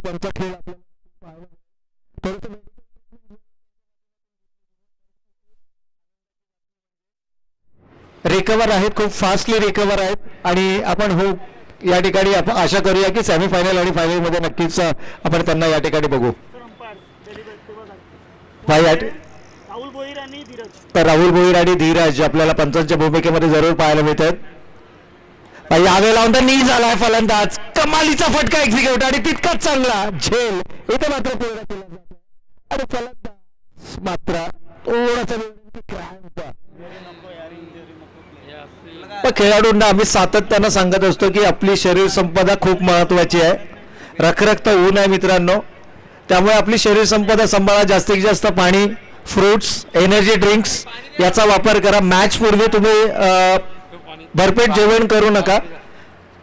त्यांचा खेळ आपल्याला थोडंसं रिकवर आहेत, खूप फास्टली रिकवर आहेत आणि आपण हो या ठिकाणी आपण आशा करूया की सेमीफायनल आणि फायनलमध्ये नक्कीच आपण त्यांना या ठिकाणी बघू. राहुल भोईर आणि धीरज आपल्याला पंचांच्या भूमिकेमध्ये जरूर पाहायला मिळतात. यावेळेला नी झालाय फलंदाज, कमालीचा फटका एक्झिक्यूट आणि तितकाच चांगला झेल इथे मात्र पूर्ण केला जातो आणि फलंदाज मात्र थोडासा खेळाडूंना आम्ही सातत्यानं सांगत असतो की आपली शरीर संपदा खूप महत्वाची आहे. रखरखत ऊन आहे मित्रांनो, त्यामुळे आपली शरीर संपदा सांभाळा. जास्तीत जास्त पाणी, फ्रुट्स, एनर्जी ड्रिंक्स याचा वापर करा. मॅच पूर्वी तुम्ही भरपेट जेवण करू नका.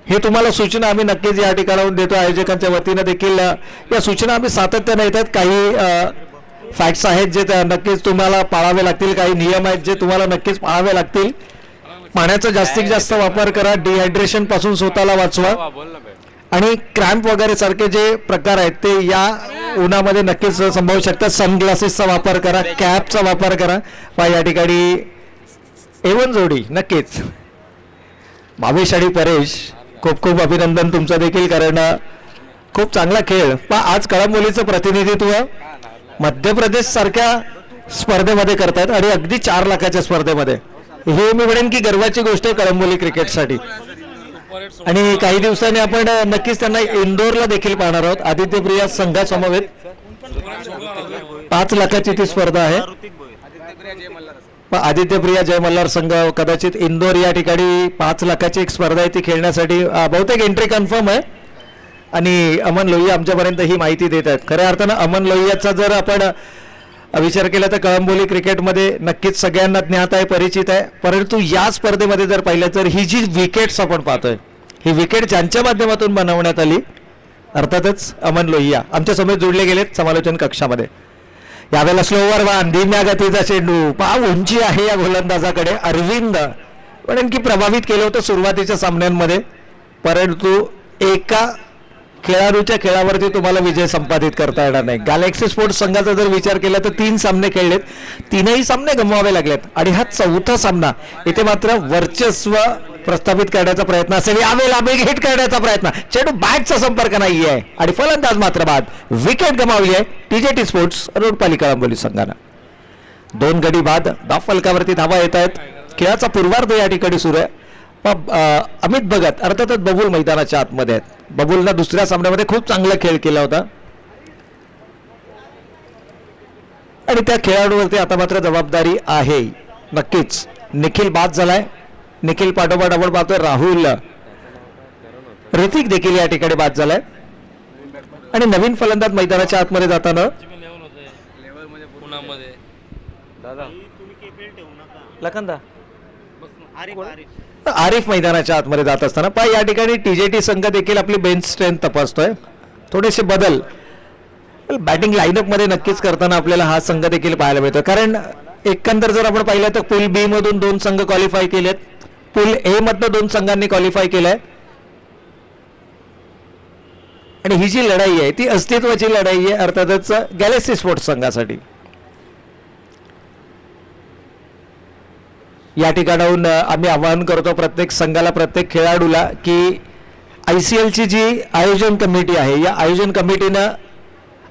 हे तुम्हाला सूचना आम्ही नक्कीच या ठिकाणाहून देतो. आयोजकांच्या वतीनं देखील या सूचना आम्ही सातत्यानं येतात. काही फॅक्ट्स आहेत जे नक्कीच तुम्हाला पाळावे लागतील, काही नियम आहेत जे तुम्हाला नक्कीच पाळावे लागतील. पाण्याचा जास्तीत जास्त वापर करा. डिहायड्रेशन पासून स्वतःला वाचवा आणि क्रॅम्प वगैरे सारखे जे प्रकार आहेत ते या उन्हामध्ये नक्कीच संभवू शकतात. सनग्लासेसचा वापर करा, कॅपचा वापर करा. या ठिकाणी एवन जोडी नक्कीच भावेश आणि परेश खूप खूप अभिनंदन तुमचं देखील, कारण खूप चांगला खेळ. आज कळंबोलीचं प्रतिनिधित्व मध्य प्रदेश सारख्या स्पर्धेमध्ये करतात आणि अगदी 4 लाखाच्या स्पर्धेमध्ये. हे मी म्हणेन की गर्वाची गोष्ट आहे कळंबोली क्रिकेटसाठी. आणि काही दिवसांनी आपण नक्कीच त्यांना इंदोरला देखील पाहणार आहोत. आदित्य प्रिया संघासमवेत 5 लाखाची ती स्पर्धा आहे. आदित्य प्रिया जय मल्हार संघ कदाचित इंदोर या ठिकाणी 5 लाखाची एक स्पर्धा आहे ती खेळण्यासाठी बहुतेक एंट्री कन्फर्म आहे. आणि अमन लोहिया आमच्यापर्यंत ही माहिती देत आहेत. खऱ्या अर्थानं अमन लोहियाचा जर आपण विचार केला तर कळंबोली क्रिकेटमध्ये नक्कीच सगळ्यांना ज्ञात आहे, परिचित आहे. परंतु या स्पर्धेमध्ये जर पाहिलं तर ही जी विकेट्स आपण पाहतोय, ही विकेट ज्यांच्या माध्यमातून बनवण्यात आली, अर्थातच अमन लोहिया आमच्या समेत जोडले गेलेत समालोचन कक्षामध्ये. यावेळेला स्लोवर वन, धीम्या गतीचा चेंडू, उंची आहे या गोलंदाजाकडे. अरविंद म्हणून की प्रभावित केलं होतं सुरुवातीच्या सामन्यांमध्ये, परंतु एका खेळाडूच्या खेळावरती तुम्हाला विजय संपादित करता येणार नाही. गॅलेक्सी स्पोर्ट्स संघाचा जर विचार केला तर 3 सामने खेळलेत, 3ही सामने गमवावे लागलेत आणि हा 4था सामना इथे मात्र वर्चस्व प्रस्थापित करण्याचा प्रयत्न असेल. यावेळेला बिग हिट करण्याचा प्रयत्न, चेंडू बॅटचा संपर्क नाही आहे आणि फलंदाज मात्र बाद. विकेट गमावली आहे टीजेटी स्पोर्ट्स रोडपाली कळंबोली संघानं. 2 गडी बाद, धाव फलकावरती धावा येत आहेत. खेळाचा पूर्वार्ध या ठिकाणी सुरू आहे. अमित भगत अर्थातच बबुल मैदानाच्या आतमध्ये आहेत. बबुलनं दुसऱ्या सामन्यामध्ये खूप चांगला खेळ केला होता आणि त्या खेळाडूवरती आता मात्र जबाबदारी आहे. नक्कीच निखिल बाद झालाय. निखिल पाठोपाठ आपण पाहतोय राहुल, ऋतिक देखील या ठिकाणी बाद झालाय आणि नवीन फलंदाज मैदानाच्या आतमध्ये जाताना लखनदा आरिफ मैदानाच्या आतमध्ये जात असताना या ठिकाणी टीजेटी संघ देखील आपली बेंच स्ट्रेंथ तपासतोय. थोडेसे बदल बॅटिंग लाईनअप मध्ये नक्कीच करताना आपल्याला हा संघ देखील पाहायला मिळतो. कारण एकंदर जर आपण पाहिलं तर पूल बी मधून 2 संघ क्वालिफाय केलेत, पूल ए मधनं 2 संघांनी क्वालिफाय केलंय आणि ही जी लढाई आहे ती अस्तित्वाची लढाई आहे अर्थातच गॅलेक्सी स्पोर्ट्स संघासाठी. या ठिकाणाहून आम्ही आवाहन करतो प्रत्येक संघाला, प्रत्येक खेळाडूला की ICLची जी आयोजन कमिटी आहे या आयोजन कमिटीनं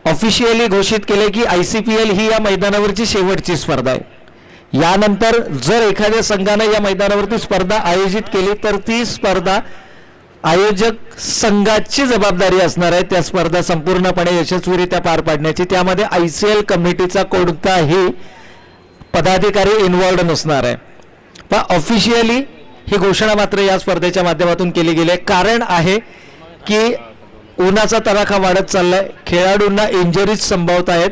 ऑफिशियली घोषित केले की ICPL ही या मैदानावरची शेवटची स्पर्धा आहे. यानंतर जर एखाद्या संघानं या मैदानावरती स्पर्धा आयोजित केली तर ती स्पर्धा आयोजक संघाची जबाबदारी असणार आहे त्या स्पर्धा संपूर्णपणे यशस्वीरित्या पार पाडण्याची. त्यामध्ये ICL कमिटीचा कोणताही पदाधिकारी इन्व्हॉल्ड नसणार आहे. पण ऑफिशियली ही घोषणा मात्र या स्पर्धेच्या माध्यमातून केली गेली आहे. कारण आहे की उन्हाचा तडाखा वाढत चाललाय, खेळाडूंना इंजरीज संभवत आहेत,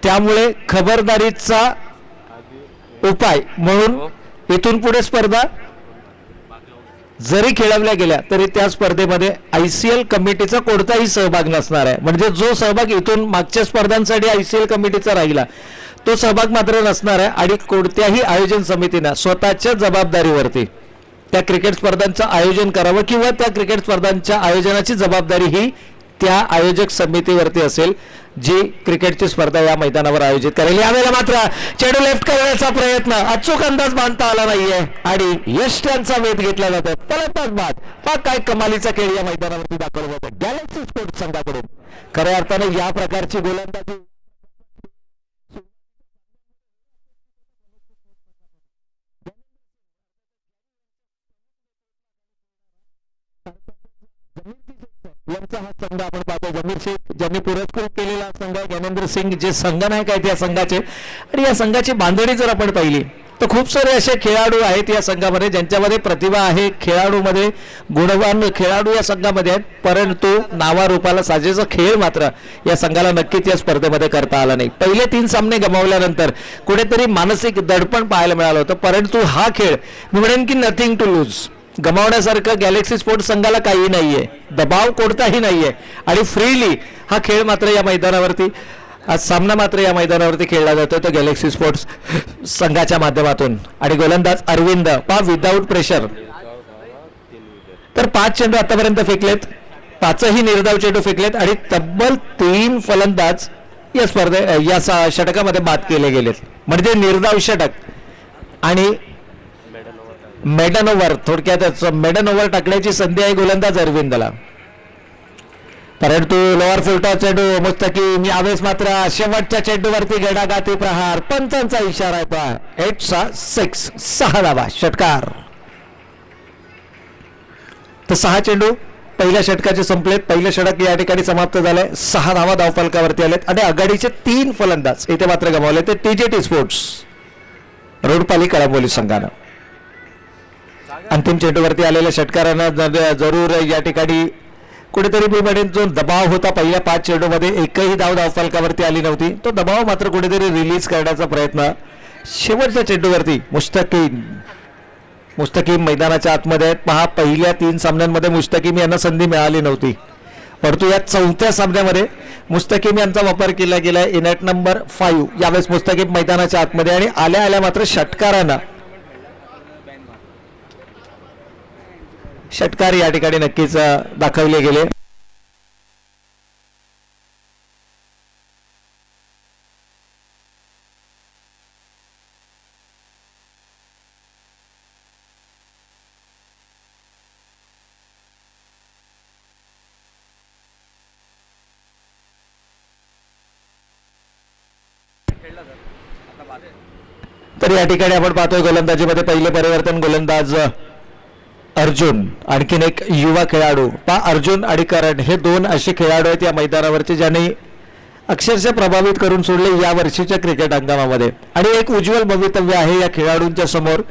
त्यामुळे खबरदारीचा उपाय म्हणून इथून पुढे स्पर्धा जरी खेळवल्या गेल्या तरी त्या स्पर्धेमध्ये ICL कमिटीचा कोणताही सहभाग नसणार आहे. म्हणजे जो सहभाग इथून मागच्या स्पर्धांसाठी ICL कमिटीचा राहिला तो सहभाग मात्र नसणार आहे आणि कोणत्याही आयोजन समितीनं स्वतःच्या जबाबदारीवरती त्या क्रिकेट स्पर्धांचं आयोजन करावं किंवा त्या क्रिकेट स्पर्धांच्या आयोजनाची जबाबदारी ही त्या आयोजक समितीवरती असेल जी क्रिकेटची स्पर्धा या मैदानावर आयोजित करेल. यावेळेला मात्र चेंडू लेफ्ट करण्याचा प्रयत्न, अचूक अंदाज बांधता आला नाहीये आणि यश त्यांचा वेध घेतला जातो. फलंदाज बाद. पहा काय कमालीचा खेळ या मैदानावरती दाखवला जातो गॅलेक्सी स्पोर्ट्स संघाकडून. खऱ्या अर्थाने या प्रकारची गोलंदाजी यांचा हा संघ आपण पाहतो. जमीर शेख ज्यांनी पुरस्कृत केलेला संघ, ज्ञानेंद्र सिंग जे संघनायक आहेत या संघाचे. आणि या संघाची बांधणी जर आपण पाहिली तर खूप सारे असे खेळाडू आहेत या संघामध्ये ज्यांच्यामध्ये प्रतिभा आहे, खेळाडूमध्ये गुणवान खेळाडू या संघामध्ये आहेत, परंतु नावारूपाला साजेचा खेळ मात्र या संघाला नक्कीच या स्पर्धेमध्ये करता आला नाही. पहिले 3 सामने गमावल्यानंतर कुठेतरी मानसिक दडपण पाहायला मिळालं होतं, परंतु हा खेळ मी म्हणेन की नथिंग टू लूज. गमावण्यासारखं गॅलेक्सी स्पोर्ट्स संघाला काही नाहीये, दबाव कोणताही नाहीये आणि फ्रीली हा खेळ मात्र या मैदानावरती, आज सामना मात्र या मैदानावरती खेळला जातो तो गॅलेक्सी स्पोर्ट्स संघाच्या माध्यमातून. आणि गोलंदाज अरविंद पहा विदाऊट प्रेशर. तर 5 चेंडू आतापर्यंत फेकलेत, 5ही निर्धाव चेंडू फेकलेत आणि तब्बल 3 फलंदाज या या षटकामध्ये बाद केले गेलेत. म्हणजे निर्धाव षटक आणि मेडन ओव्हर, थोडक्यातच मेडन ओव्हर टाकण्याची संधी आहे गोलंदाज अरविंदला. परंतु लोअर फुलटा चेंडू मुस्तकीम, यावेळेस मात्र शेवटच्या चेंडूवरती गडागाती प्रहार, पंचांचा इशारा आहे. पहा 8-6 6 धावा षटकार. तर 6 चेंडू पहिल्या षटकाचे संपलेत. पहिलं षटक या ठिकाणी समाप्त झालंय. 6 धावा धावफलकावरती आलेत आणि आघाडीचे 3 फलंदाज इथे मात्र गमावले. ते टीजेटी स्पोर्ट्स रोडपाली कळंबोली संघानं. अंतिम चेंडूवरती आलेल्या षटकारांना जरूर या ठिकाणी कुठेतरी मी म्हणेन जो दबाव होता पहिल्या 5 चेंडूमध्ये एकही धावफलकावरती आली नव्हती, तो दबाव मात्र कुठेतरी रिलीज करण्याचा प्रयत्न शेवटच्या चेंडूवरती मुस्तकीम मैदानाच्या आतमध्ये आहेत. पहा पहिल्या 3 सामन्यांमध्ये मुस्तकीम यांना संधी मिळाली नव्हती, परंतु या 4थ्या सामन्यामध्ये मुस्तकीम यांचा वापर केला गेलाय. इनॅट नंबर 5 यावेळेस मुस्तकीम मैदानाच्या आतमध्ये आणि आल्या आल्या मात्र षटकार या ठिकाणी नक्कीच दाखवले गेले. तर या ठिकाणी आपण पाहतोय गोलंदाजीमध्ये पहिले परिवर्तन गोलंदाज अर्जुन, आणखीन एक युवा खेळाडू. पहा अर्जुन आणि करण हे 2 असे खेळाडू आहेत या मैदानावरचे ज्यांनी अक्षरशः प्रभावित करून सोडले या वर्षीच्या क्रिकेट हंगामामध्ये आणि एक उज्ज्वल भवितव्य आहे या खेळाडूंच्या समोर.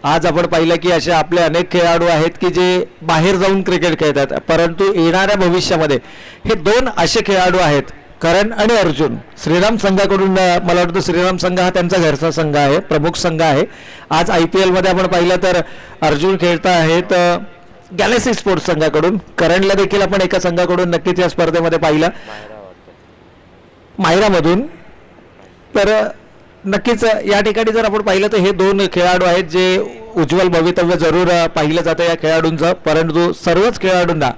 आज आपण पाहिलं की असे आपले अनेक खेळाडू आहेत की जे बाहेर जाऊन क्रिकेट खेळतात, परंतु येणाऱ्या भविष्यामध्ये हे 2 असे खेळाडू आहेत, करण आणि अर्जुन. श्रीराम संघाकडून मला वाटतं श्रीराम संघ हा त्यांचा घरचा संघ आहे, प्रमुख संघ आहे. आज IPL मध्ये आपण पाहिलं तर अर्जुन खेळता आहेत गॅलेक्सी स्पोर्ट्स संघाकडून. करणला देखील आपण एका संघाकडून नक्कीच या स्पर्धेमध्ये पाहिलं, मायरामधून. तर नक्कीच या ठिकाणी जर आपण पाहिलं तर हे 2 खेळाडू आहेत जे उज्ज्वल भवितव्य जरूर पाहिलं जातं या खेळाडूंचं. परंतु सर्वच खेळाडूंना,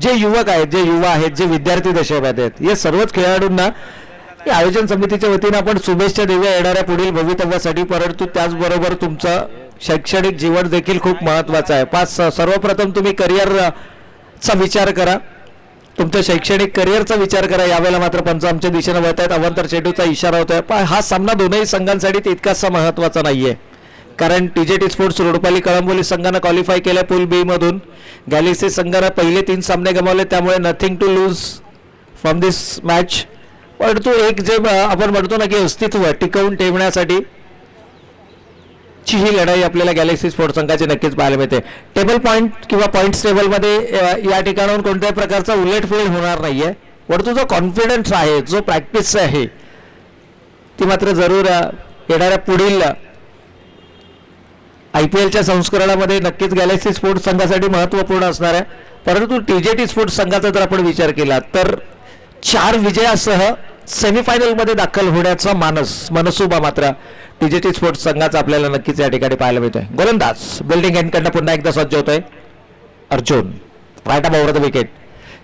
जे युवक आहेत, जे युवा आहेत, जे विद्यार्थी दशेमध्ये आहेत, या सर्वच खेळाडूंना आयोजन समितीच्या वतीने आपण शुभेच्छा देऊया येणाऱ्या पुढील भवितव्यासाठी. परंतु त्याचबरोबर तुमचं शैक्षणिक जीवन देखील खूप महत्त्वाचं आहे. सर्वप्रथम तुम्ही करिअरचा विचार करा, तुमच्या शैक्षणिक करिअरचा विचार करा. यावेळेला मात्र पंच आमच्या दिशेने वळत आहेत, अवांतर चेंडूचा इशारा होतोय. पण हा सामना दोनही संघांसाठी तितकासा महत्त्वाचा नाहीये, कारण टीजेटी स्पोर्ट्स रोडपाली कळंबोली संघानं क्वालिफाय केलं पूल बी मधून. गॅलेक्सी संघानं पहिले 3 सामने गमावले, त्यामुळे nothing to lose from this match. परंतु एक जे आपण म्हणतो ना की अस्तित्व टिकवून ठेवण्यासाठी ची ही लढाई आपल्याला गॅलेक्सी स्पोर्ट्स संघाची नक्कीच पाहायला मिळते. टेबल पॉईंट किंवा पॉईंट्स टेबलमध्ये या ठिकाणाहून कोणत्याही प्रकारचा उलटफेर होणार नाहीये, परंतु जो कॉन्फिडन्स आहे, जो प्रॅक्टिस आहे, ती मात्र जरूर येणाऱ्या पुढील IPLच्या संस्करणामध्ये नक्कीच गॅलेक्सी स्पोर्ट्स संघासाठी महत्त्वपूर्ण असणार आहे. परंतु टीजेटी स्पोर्ट्स संघाचा जर आपण विचार केला तर 4 विजयासह सेमीफायनलमध्ये दाखल होण्याचा मनसुबा मात्र टीजेटी स्पोर्ट्स संघाचा आपल्याला नक्कीच या ठिकाणी पाहायला मिळतोय. गोलंदाज बिल्डिंग एंडकडनं पुन्हा एकदा सज्ज होतोय Arjun. Right off over the wicket.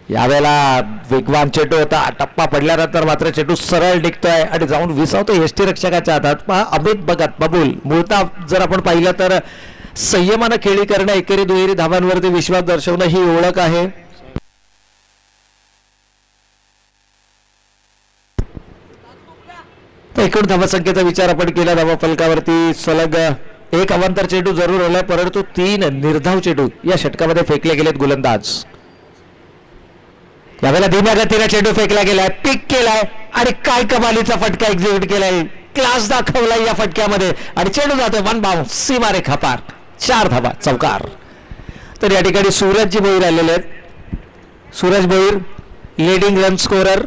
यावेळेला वेगवान चेंडू होता, टप्पा पडल्यानंतर मात्र चेंडू सरळ निघतोय आणि जाऊन विसावतो यष्टीरक्षकाच्या हातात. पहा अमित भगत बबूल मूळतः जर आपण पाहिलं तर संयमानं खेळी करणं, एकेरी दुहेरी धावांवरती विश्वास दर्शवणं ही ओळख आहे. एकूण धावसंख्येचा विचार आपण केला धावा फलकावरती सलग एक अवांतर चेंडू जरूर आला, परंतु 3 निर्धाव चेंडू या षटकामध्ये फेकले गेलेत गोलंदाज. यावेळेला धीम्या गतीने चेंडू फेकला गेलाय, पिक केलाय आणि काय कमालीचा फटका एक्झिक्यूट केलाय, क्लास दाखवलाय या फटक्यामध्ये आणि चेंडू जातोय वन बाउंस सीमारेखा पार. 4 धावा चौकार. तर या ठिकाणी सूरजजी भोईर आलेले आहेत. Suraj Bhoir leading run scorer,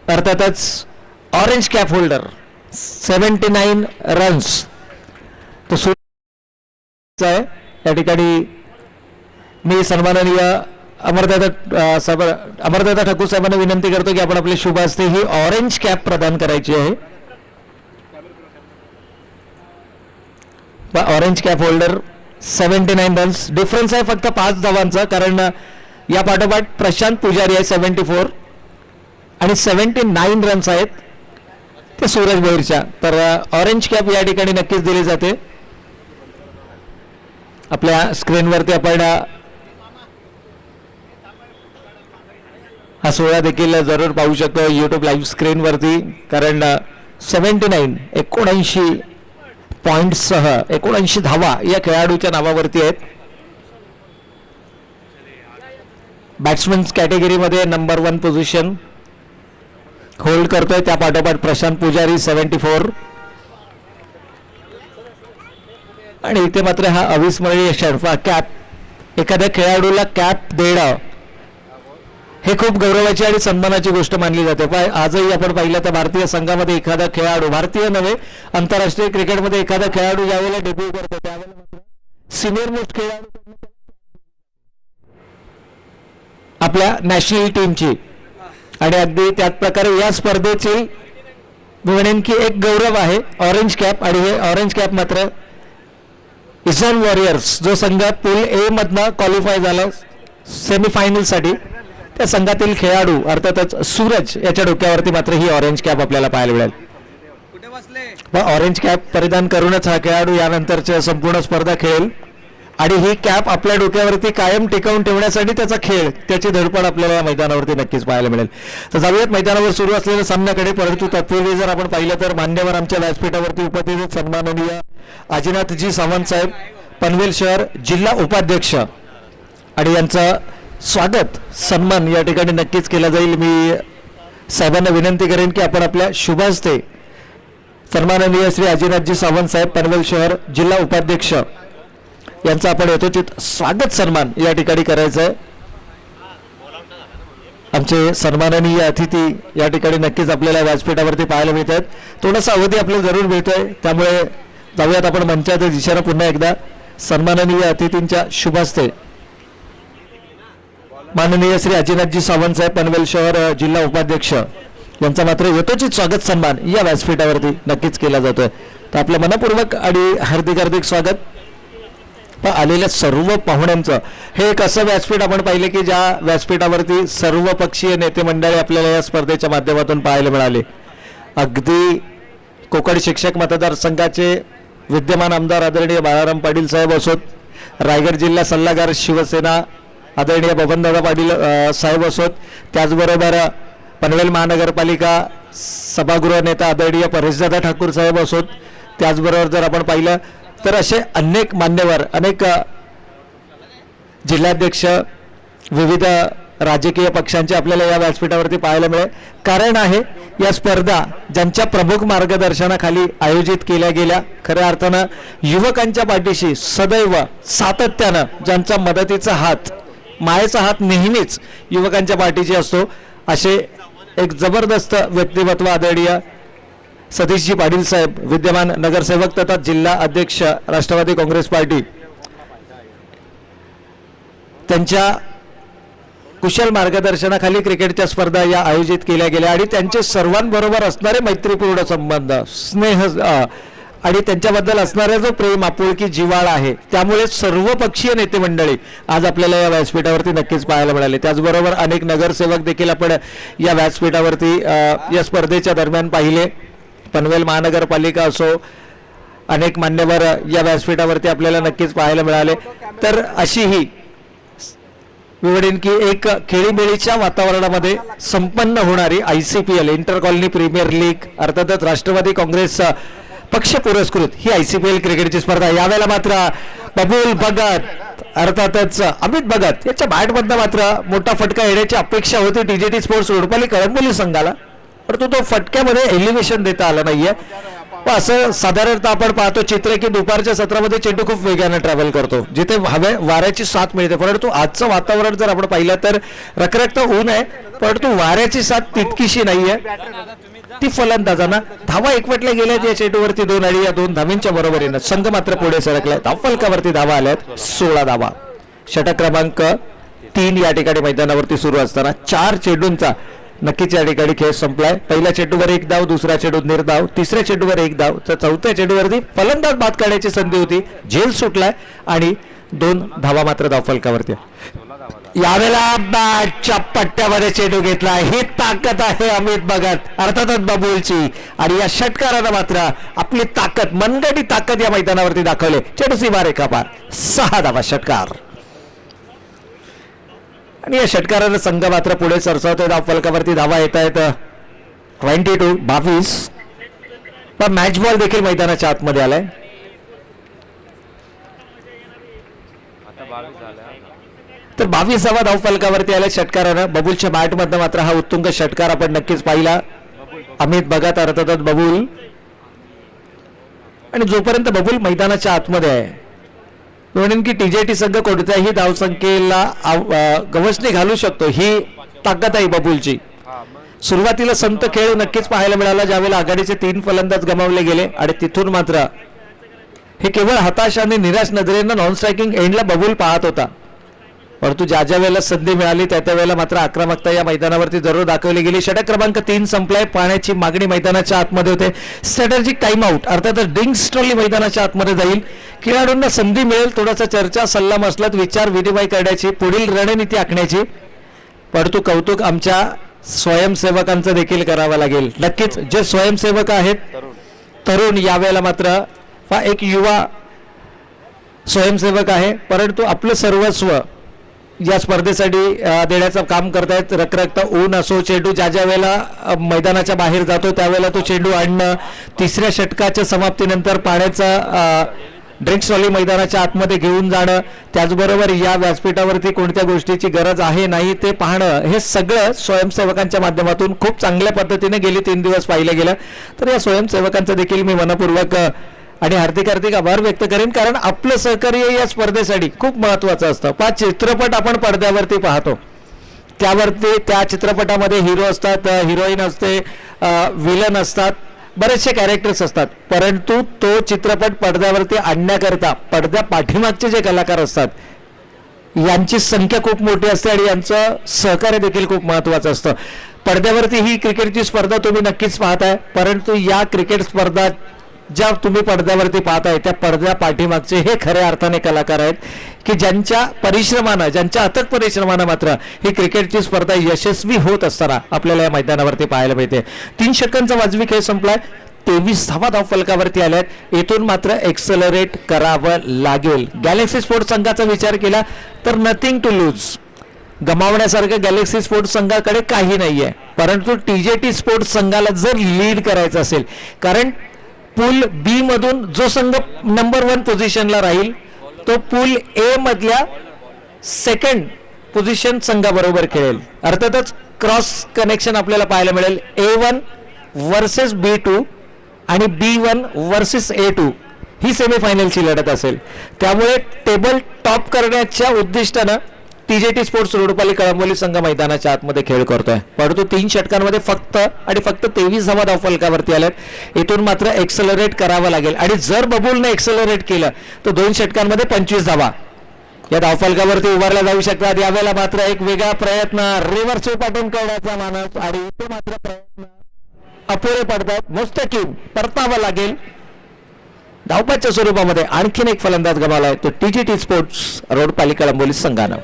अर्थातच ऑरेंज कॅप होल्डर 79 रन्स. तो सूरज आहे. या ठिकाणी मी सन्माननीय अमरदादा ठाकूर साहेबांना विनंती करतो की आपण आपली शुभ हस्ते ही ऑरेंज कॅप प्रदान करायची आहे. Orange cap holder 79 runs. Difference आहे फक्त 5 धावांचा, कारण या पाठोपाठ प्रशांत पुजारी आहे 74 आणि 79 रन्स आहेत ते सूरज भोईरच्या. तर ऑरेंज कॅप या ठिकाणी नक्कीच दिली जाते. आपल्या स्क्रीनवरती आपण हा सोहळा देखील जरूर पाहू शकतो यूट्यूब लाईव्ह स्क्रीनवरती, कारण 79 पॉइंटसह 79 धावा या खेळाडूच्या नावावरती आहेत. बॅट्समन कॅटेगरीमध्ये नंबर 1 पोझिशन होल्ड करतोय. त्या पाठोपाठ प्रशांत पुजारी 74 आणि इथे मात्र हा अविस्मरणीय क्षण. कॅप एखाद्या खेळाडूला कॅप देणं हे खूप गौरवाची आणि सन्मानाची गोष्ट मानली जाते. पण आजही आपण पाहिलं तर भारतीय संघामध्ये एखादा खेळाडू, भारतीय नव्हे आंतरराष्ट्रीय क्रिकेटमध्ये एखादा खेळाडू ज्यावेळेला डेब्यू करतो त्यावेळेला सिनियर मोस्ट खेळाडू आपल्या नॅशनल टीमची, आणि अगदी त्याच प्रकारे या स्पर्धेची म्हणेन की एक गौरव आहे ऑरेंज कॅप. आणि हे ऑरेंज कॅप मात्र इझॉन वॉरियर्स जो संघ पूल ए मधनं क्वालिफाय झाला सेमीफायनलसाठी, त्या संघातील खेळाडू अर्थातच सूरज याच्या डोक्यावरती मात्र ही ऑरेंज कॅप आपल्याला पाहायला मिळेल. ऑरेंज कॅप परिधान करूनच हा खेळाडू यानंतरच्या संपूर्ण स्पर्धा खेळेल आणि ही कॅप आपल्या डोक्यावरती कायम टिकवून ठेवण्यासाठी त्याचा खेळ, त्याची धडपड आपल्याला या मैदानावरती नक्कीच पाहायला मिळेल. तर जाऊयात मैदानावर सुरू असलेल्या सामन्याकडे. परंतु तत्पूर्वी जर आपण पाहिलं तर मान्यवर आमच्या व्यासपीठावरती उपस्थित सन्माननीय आजीनाथजी सावंत साहेब, पनवेल शहर जिल्हा उपाध्यक्ष, आणि यांचं स्वागत सन्मान या ठिकाणी नक्कीच केला जाईल. मी साहेबांना विनंती करेन की आपण आपल्या शुभ हस्ते सन्माननीय श्री आजीनाथजी सावंत साहेब, पनवेल शहर जिल्हा उपाध्यक्ष यांचा आपण यथोचित स्वागत सन्मान या ठिकाणी करायचं आहे. आमचे सन्माननीय अतिथी या ठिकाणी नक्कीच आपल्याला व्यासपीठावरती पाहायला मिळत आहेत. थोडासा अवधी आपल्याला जरूर मिळतोय, त्यामुळे जाऊयात आपण मंचाच्या दिशेनं पुन्हा एकदा. सन्माननीय अतिथींच्या शुभ हस्ते माननीय श्री आजीनाथजी सावंत साहेब, पनवेल शहर जिल्हा उपाध्यक्ष यांचा मात्र यथोचित स्वागत सन्मान या व्यासपीठावरती नक्कीच केला जातोय. तर आपलं मनपूर्वक आणि हार्दिक स्वागत. आलेल्या सर्व पाहुण्यांचं हे एक असं व्यासपीठ आपण पाहिले की ज्या व्यासपीठावरती सर्व पक्षीय नेते मंडळी आपल्याला या स्पर्धेच्या माध्यमातून पाहायला मिळाले. अगदी कोकण शिक्षक मतदारसंघाचे विद्यमान आमदार आदरणीय बाळाराम पाटील साहेब असोत, रायगड जिल्हा सल्लागार शिवसेना आदरणीय बबनदादा पाटील साहेब असोत, त्याचबरोबर पनवेल महानगरपालिका सभागृह नेता आदरणीय परेशदादा ठाकूर साहेब असोत, त्याचबरोबर जर आपण पाहिलं तर असे अनेक मान्यवर, अनेक जिल्हाध्यक्ष, विविध राजकीय पक्षांचे आपल्याला या व्यासपीठावरती पाहायला मिळेल. कारण आहे या स्पर्धा ज्यांच्या प्रमुख मार्गदर्शनाखाली आयोजित केल्या गेल्या, खऱ्या अर्थानं युवकांच्या पाठीशी सदैव सातत्यानं ज्यांचा मदतीचा हात, मायेचा हात नेहमीच युवकांच्या पाठीशी असतो, असे एक जबरदस्त व्यक्तिमत्व आदरणीय सतीशजी पाटील साहेब, विद्यमान नगरसेवक तथा जिल्हा अध्यक्ष राष्ट्रवादी काँग्रेस पार्टी, त्यांच्या कुशल मार्गदर्शनाखाली क्रिकेटच्या स्पर्धा या आयोजित केल्या गेल्या आणि त्यांचे सर्वांबरोबर असणारे मैत्रीपूर्ण संबंध, स्नेह आणि त्यांच्याबद्दल असणारा जो प्रेम आपुलकी जिव्हाळा आहे त्यामुळे सर्वपक्षीय नेते मंडळी आज आपल्याला या व्यासपीठावरती नक्कीच पाहायला मिळाले. त्याचबरोबर अनेक नगरसेवक देखील आपण या व्यासपीठावरती या स्पर्धेच्या दरम्यान पाहिले. पनवेल महानगरपालिका असो, अनेक मान्यवर या व्यासपीठावरती आपल्याला नक्कीच पाहायला मिळाले. तर अशी ही निवडीन की एक खेळीमेळीच्या वातावरणामध्ये संपन्न होणारी ICPL inter colony premier league अर्थातच राष्ट्रवादी काँग्रेस पक्ष पुरस्कृत ही ICPL क्रिकेटची स्पर्धा. यावेळेला मात्र बबूल भगत अर्थातच अमित भगत याच्या बॅटमधनं मात्र मोठा फटका येण्याची अपेक्षा होती TJT स्पोर्ट्स रोडपाली कळंबोली संघाला, परंतु तो फटक्यामध्ये एलिव्हेशन देता आलं नाहीये. असं साधारणतः आपण पाहतो चित्र की दुपारच्या सत्रामध्ये चेंडू खूप वेगाने ट्रॅव्हल करतो जिथे वाऱ्याची साथ मिळते, परंतु आजचं वातावरण जर आपण पाहिलं तर रखरखतं ऊन आहे, परंतु वाऱ्याची साथ तितकीशी नाहीये. ती फलंदाजांना धावा एकवटल्या गेल्यात या चेंडूवरती 2 आणि या 2 धावींच्या बरोबरीनं संघ मात्र पुढे सरकलाय. धावफलकावरती धावा आल्यात 16 धावा. षटक क्रमांक 3 या ठिकाणी मैदानावरती सुरू असताना 4 चेंडूंचा नक्कीच या ठिकाणी खेळ संपलाय. पहिल्या चेंडूवर 1 धाव, दुसऱ्या चेंडूत निर्धाव, तिसऱ्या चेंडूवर 1 धाव, तर चौथ्या चेंडूवरती फलंदाज बाद करण्याची संधी होती, झेल सुटलाय आणि 2 धावा मात्र धावफलकावरती. यावेळेला बॅटच्या पट्ट्यामध्ये चेंडू घेतला. ही ताकद आहे अमित भगत अर्थातच बबूलची आणि या षटकारानं मात्र आपली ताकद मनगटी ताकद या मैदानावरती दाखवले. चेंडू सीमारेखा पार 6 धावा षटकार आणि या षटकारानं संघ मात्र पुढे सरसावतोय. धावफलकावरती धावा येत आहेत 22. पण मॅच बॉल देखील मैदानाच्या आतमध्ये आलाय. तर 22 धावफलकावरती आल्या षटकारानं. बबूलच्या बॅटमधनं मात्र हा उत्तुंग षटकार आपण नक्कीच पाहिला. अमित भगत अर्थातच बबूल आणि जोपर्यंत बबूल मैदानाच्या आतमध्ये आहे म्हणून की TJT संघ कोणत्याही धावसंख्येला गवसणी घालू शकतो ही ताकद आहे बबूलची. सुरुवातीला संत खेळ नक्कीच पाहायला मिळाला ज्यावेळेला आघाडीचे 3 फलंदाज गमावले गेले आणि तिथून मात्र हे केवळ हताश आणि निराश नजरेनं नॉन स्ट्रायकिंग एंडला बबूल पाहत होता, परंतु ज्या ज्या वेळेला संधी मिळाली त्या त्या वेळेला मात्र आक्रमकता या मैदानावरती जरूर दाखवली गेली. षटक क्रमांक 3 संपलाय. पाण्याची मागणी मैदानाच्या आतमध्ये होते. स्ट्रॅटेजिक टाइम आउट अर्थातच डिंग्स ट्रॉली मैदानाच्या आतमध्ये जाईल. खेळाडूंना संधी मिळेल थोडासा चर्चा सल्ला मसलत विचार विनिमय करण्याची, पुढील रणनीती आखण्याची, परंतु कौतुक आमच्या स्वयंसेवकांचं देखील करावं लागेल. नक्कीच जे स्वयंसेवक आहेत तरुण यावेळेला मात्र हा एक युवा स्वयंसेवक आहे, परंतु आपलं सर्वस्व या स्पर्धेसाठी देण्याचं काम करतायत. रखरखतं ऊन असो, चेंडू ज्या ज्या वेळेला मैदानाच्या बाहेर जातो त्यावेळेला तो चेंडू आणणं, तिसऱ्या षटकाच्या समाप्तीनंतर पाण्याचा ड्रिंक्स ट्रॉली मैदानाच्या आतमध्ये घेऊन जाणं, त्याचबरोबर या व्यासपीठावरती कोणत्या गोष्टीची गरज आहे नाही ते पाहणं, हे सगळं स्वयंसेवकांच्या माध्यमातून खूप चांगल्या पद्धतीने गेली 3 दिवस पाहिलं गेलं. तर या स्वयंसेवकांचं देखील मी मनपूर्वक आणि हार्दिक हार्दिक आभार व्यक्त करेन, कारण आपलं सहकार्य या स्पर्धेसाठी खूप महत्वाचं असतं. 5 चित्रपट आपण पडद्यावरती पाहतो त्यावरती त्या चित्रपटामध्ये हिरो असतात, हिरोईन असते, विलन असतात, बरेचसे कॅरेक्टर्स असतात, परंतु तो चित्रपट पडद्यावरती आणण्याकरता पडद्या पाठीमागचे जे कलाकार असतात यांची संख्या खूप मोठी असते आणि यांचं सहकार्य देखील खूप महत्वाचं असतं. पडद्यावरती ही क्रिकेटची स्पर्धा तुम्ही नक्कीच पाहताय, परंतु या क्रिकेट स्पर्धा ज्या तुम्ही पडद्यावरती पाहताय त्या पडद्या पाठीमागचे हे खऱ्या अर्थाने कलाकार आहेत की ज्यांच्या परिश्रमानं, ज्यांच्या अथक परिश्रमानं मात्र ही क्रिकेटची स्पर्धा यशस्वी होत असताना आपल्याला या मैदानावरती पाहायला मिळते. 3 षटकांचा वाजवी खेळ संपलाय. 23 धावा धावफलकावरती आल्यात. येथून मात्र एक्सेलरेट करावं लागेल. गॅलेक्सी स्पोर्ट्स संघाचा विचार केला तर नथिंग टू लूज, गमावण्यासारखं गॅलेक्सी स्पोर्ट्स संघाकडे काही नाहीये, परंतु TJT स्पोर्ट्स संघाला जर लीड करायचं असेल, कारण पूल बी मधून जो संघ नंबर 1 पोझिशनला राहील तो पूल ए मधल्या 2nd पोझिशन संघाबरोबर खेळेल. अर्थातच क्रॉस कनेक्शन आपल्याला पाहायला मिळेल. A1 वर्सेस B2 आणि B1 वर्सेस A2 ही सेमीफायनलची लढत असेल. त्यामुळे टेबल टॉप करण्याच्या उद्दिष्टानं TJT स्पोर्ट्स रोडपाली कळंबोली संघ मैदानाच्या आतमध्ये खेळ करतोय, परंतु 3 षटकांमध्ये फक्त 23 धावा धावफलकावरती आल्यात. इथून मात्र एक्सेलरेट करावं लागेल आणि जर बबूलने एक्सेलरेट केलं तर 2 षटकांमध्ये 25 धावा या धावफलकावरती उभारल्या जाऊ शकतात. यावेळेला मात्र एक वेगळा प्रयत्न रिव्हर्स उपाटून करण्याचा मानस आणि इथे मात्र प्रयत्न अपुरे पडतात. मुस्तकीम परतावं लागेल. धावपाच्या स्वरूपामध्ये आणखीन एक फलंदाज गमावला आहे तो TGT स्पोर्ट्स रोडपाली कळंबोली संघानं.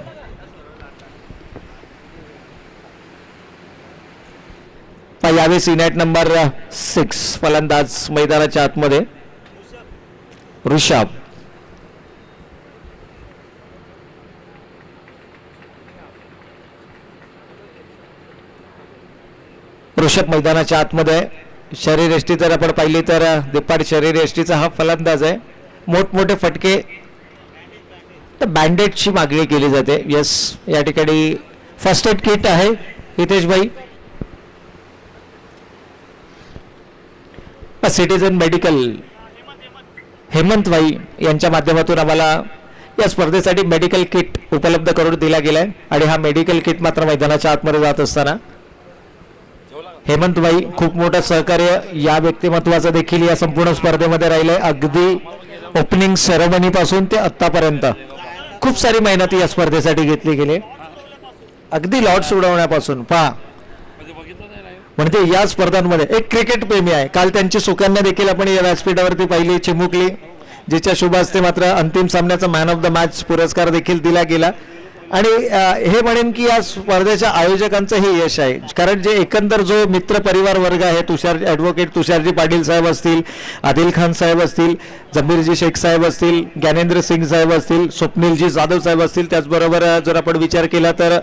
यावेळी सीनेट नंबर 6 फलंदाज मैदानाच्या आतमध्ये ऋषभ. ऋषभ मैदानाच्या आतमध्ये शरीरयष्टी जर आपण पाहिली तर दिप्पाड शरीरयष्टीचा हा फलंदाज आहे. मोठमोठे फटके तर बँडेजची मागणी केली जाते. यस, या ठिकाणी फर्स्ट एड किट आहे हितेश भाई. सिटीजन मेडिकल हेमंत भाई यांच्या माध्यमातून आम्हाला या स्पर्धेसाठी मेडिकल किट उपलब्ध करून दिला गेलाय आणि हा मेडिकल किट मात्र मैदानाच्या आतमध्ये जात असताना हेमंत भाई खूप मोठं सहकार्य या व्यक्तिमत्वाचं देखील या संपूर्ण स्पर्धेमध्ये राहिलंय. अगदी ओपनिंग सेरेमनी पासून ते आतापर्यंत खूप सारी मेहनत या स्पर्धेसाठी घेतली गेली. अगदी लॉर्ड्स उडवण्यापासून पहा म्हणजे या स्पर्धांमध्ये एक क्रिकेट प्रेमी आहे. काल त्यांची सुकन्या देखील आपण या व्यासपीठावरती पाहिली, चिमुकली, जिच्या शुभ हस्ते मात्र अंतिम सामन्याचा मॅन ऑफ द मॅच पुरस्कार देखील दिला गेला. आणि हे म्हणेन की या स्पर्धेच्या आयोजकांचं हे यश आहे, कारण जे एकंदर जो मित्र परिवार वर्ग आहे, ॲडव्होकेट तुषारजी पाटील साहेब असतील, आदिल खान साहेब असतील, जमीरजी शेख साहेब असतील, ज्ञानेंद्र सिंग साहेब असतील, स्वप्नीलजी जाधव साहेब असतील, त्याचबरोबर जर आपण विचार केला तर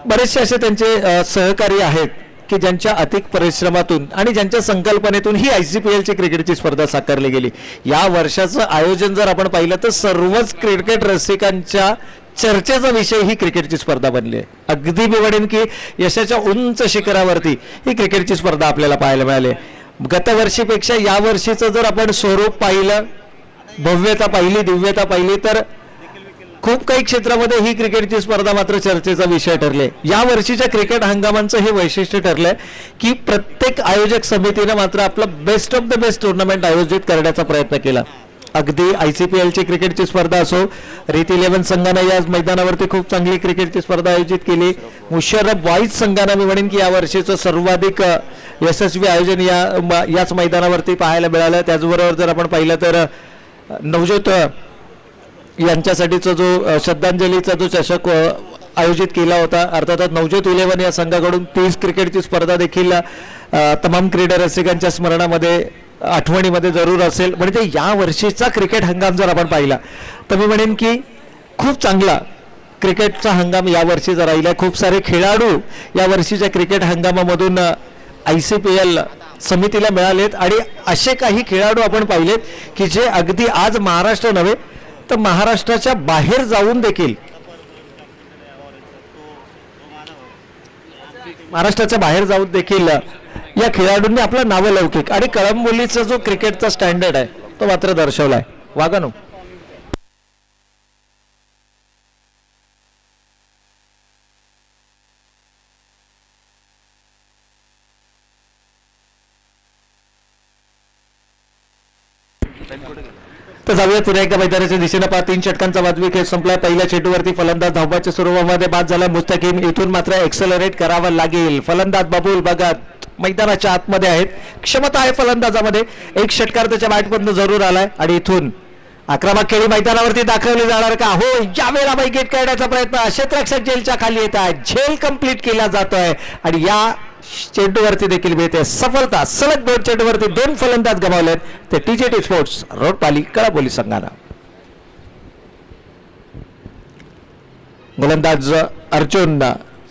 बरेचसे असे त्यांचे सहकारी आहेत की ज्यांच्या अतिक परिश्रमातून आणि ज्यांच्या संकल्पनेतून ही ICPL ची क्रिकेटची स्पर्धा साकारली गेली. या वर्षाचं आयोजन जर आपण पाहिलं तर सर्वच क्रिकेट रसिकांच्या चर्चेचा विषय ही क्रिकेटची स्पर्धा बनली आहे. अगदी मी म्हणेन की यशाच्या उंच शिखरावरती ही क्रिकेटची स्पर्धा आपल्याला पाहायला मिळाली. गतवर्षीपेक्षा यावर्षीचं जर आपण स्वरूप पाहिलं, भव्यता पाहिली, दिव्यता पाहिली तर खूप काही क्षेत्रामध्ये ही क्रिकेटची स्पर्धा मात्र चर्चेचा विषय ठरले. या वर्षीच्या क्रिकेट हंगामांचं हे वैशिष्ट्य ठरलंय की प्रत्येक आयोजक समितीने मात्र आपलं best of the best tournament आयोजित करण्याचा प्रयत्न केला. अगदी ICPL ची क्रिकेटची स्पर्धा असो, रीत 11 संघाने या मैदानावरती खूप चांगली क्रिकेटची स्पर्धा आयोजित केली. मुशर्रफ वाईज संघाने मी म्हणेन की या वर्षीचं सर्वाधिक यशस्वी आयोजन याच मैदानावरती पाहायला मिळालं. त्याचबरोबर जर आपण पाहिलं तर नवज्योत यांच्यासाठीचा जो श्रद्धांजलीचा जो चषक आयोजित केला होता, अर्थातच नवज्योत 11 या संघाकडून 30 क्रिकेटची स्पर्धा देखील तमाम क्रीडा रसिकांच्या स्मरणामध्ये, आठवणीमध्ये जरूर असेल. म्हणजे या वर्षीचा क्रिकेट हंगाम जर आपण पाहिला तर मी म्हणेन की खूप चांगला क्रिकेटचा हंगाम या वर्षीचा राहिला. खूप सारे खेळाडू या वर्षीच्या क्रिकेट हंगामामधून ICPL समितीला मिळालेत आणि असे काही खेळाडू आपण पाहिलेत की जे अगदी आज महाराष्ट्र नव्हे तर महाराष्ट्राच्या बाहेर जाऊन देखील, महाराष्ट्राच्या बाहेर जाऊन देखील या खेळाडूंनी आपलं नावलौकिक आणि कळंबोलीचा जो क्रिकेटचा स्टँडर्ड आहे तो मात्र दर्शवलाय. वागानो तर जाऊया पुन्हा एकदा मैदानाच्या दिशेने. 3 षटकांचा वाजवी खेळ संपला. पहिल्या चेंडूवरती फलंदाज धावपाच्या स्वरूपामध्ये बाद झाला मुस्तकीम. इथून मात्र एक्सेलरेट करावं लागेल. फलंदाज बाबुल बघत मैदानाच्या आतमध्ये आहेत. क्षमता आहे फलंदाजामध्ये. एक षटकार त्याच्या बॅटमधून जरूर आलाय आणि इथून आक्रमक खेळी मैदानावरती दाखवली जाणार का? हो, यावेळेला विकेट काढण्याचा प्रयत्न. क्षेत्ररक्षक झेलच्या खाली येत आहे. झेल कंप्लीट केला जातोय आणि या चेंडूवरती देखील मिळते सफलता. सलग 2 चेंडूवरती 2 फलंदाज गमावलेत ते TGT स्पोर्ट्स रोडपाली कळंबोली संघानं. गोलंदाज अर्जुन,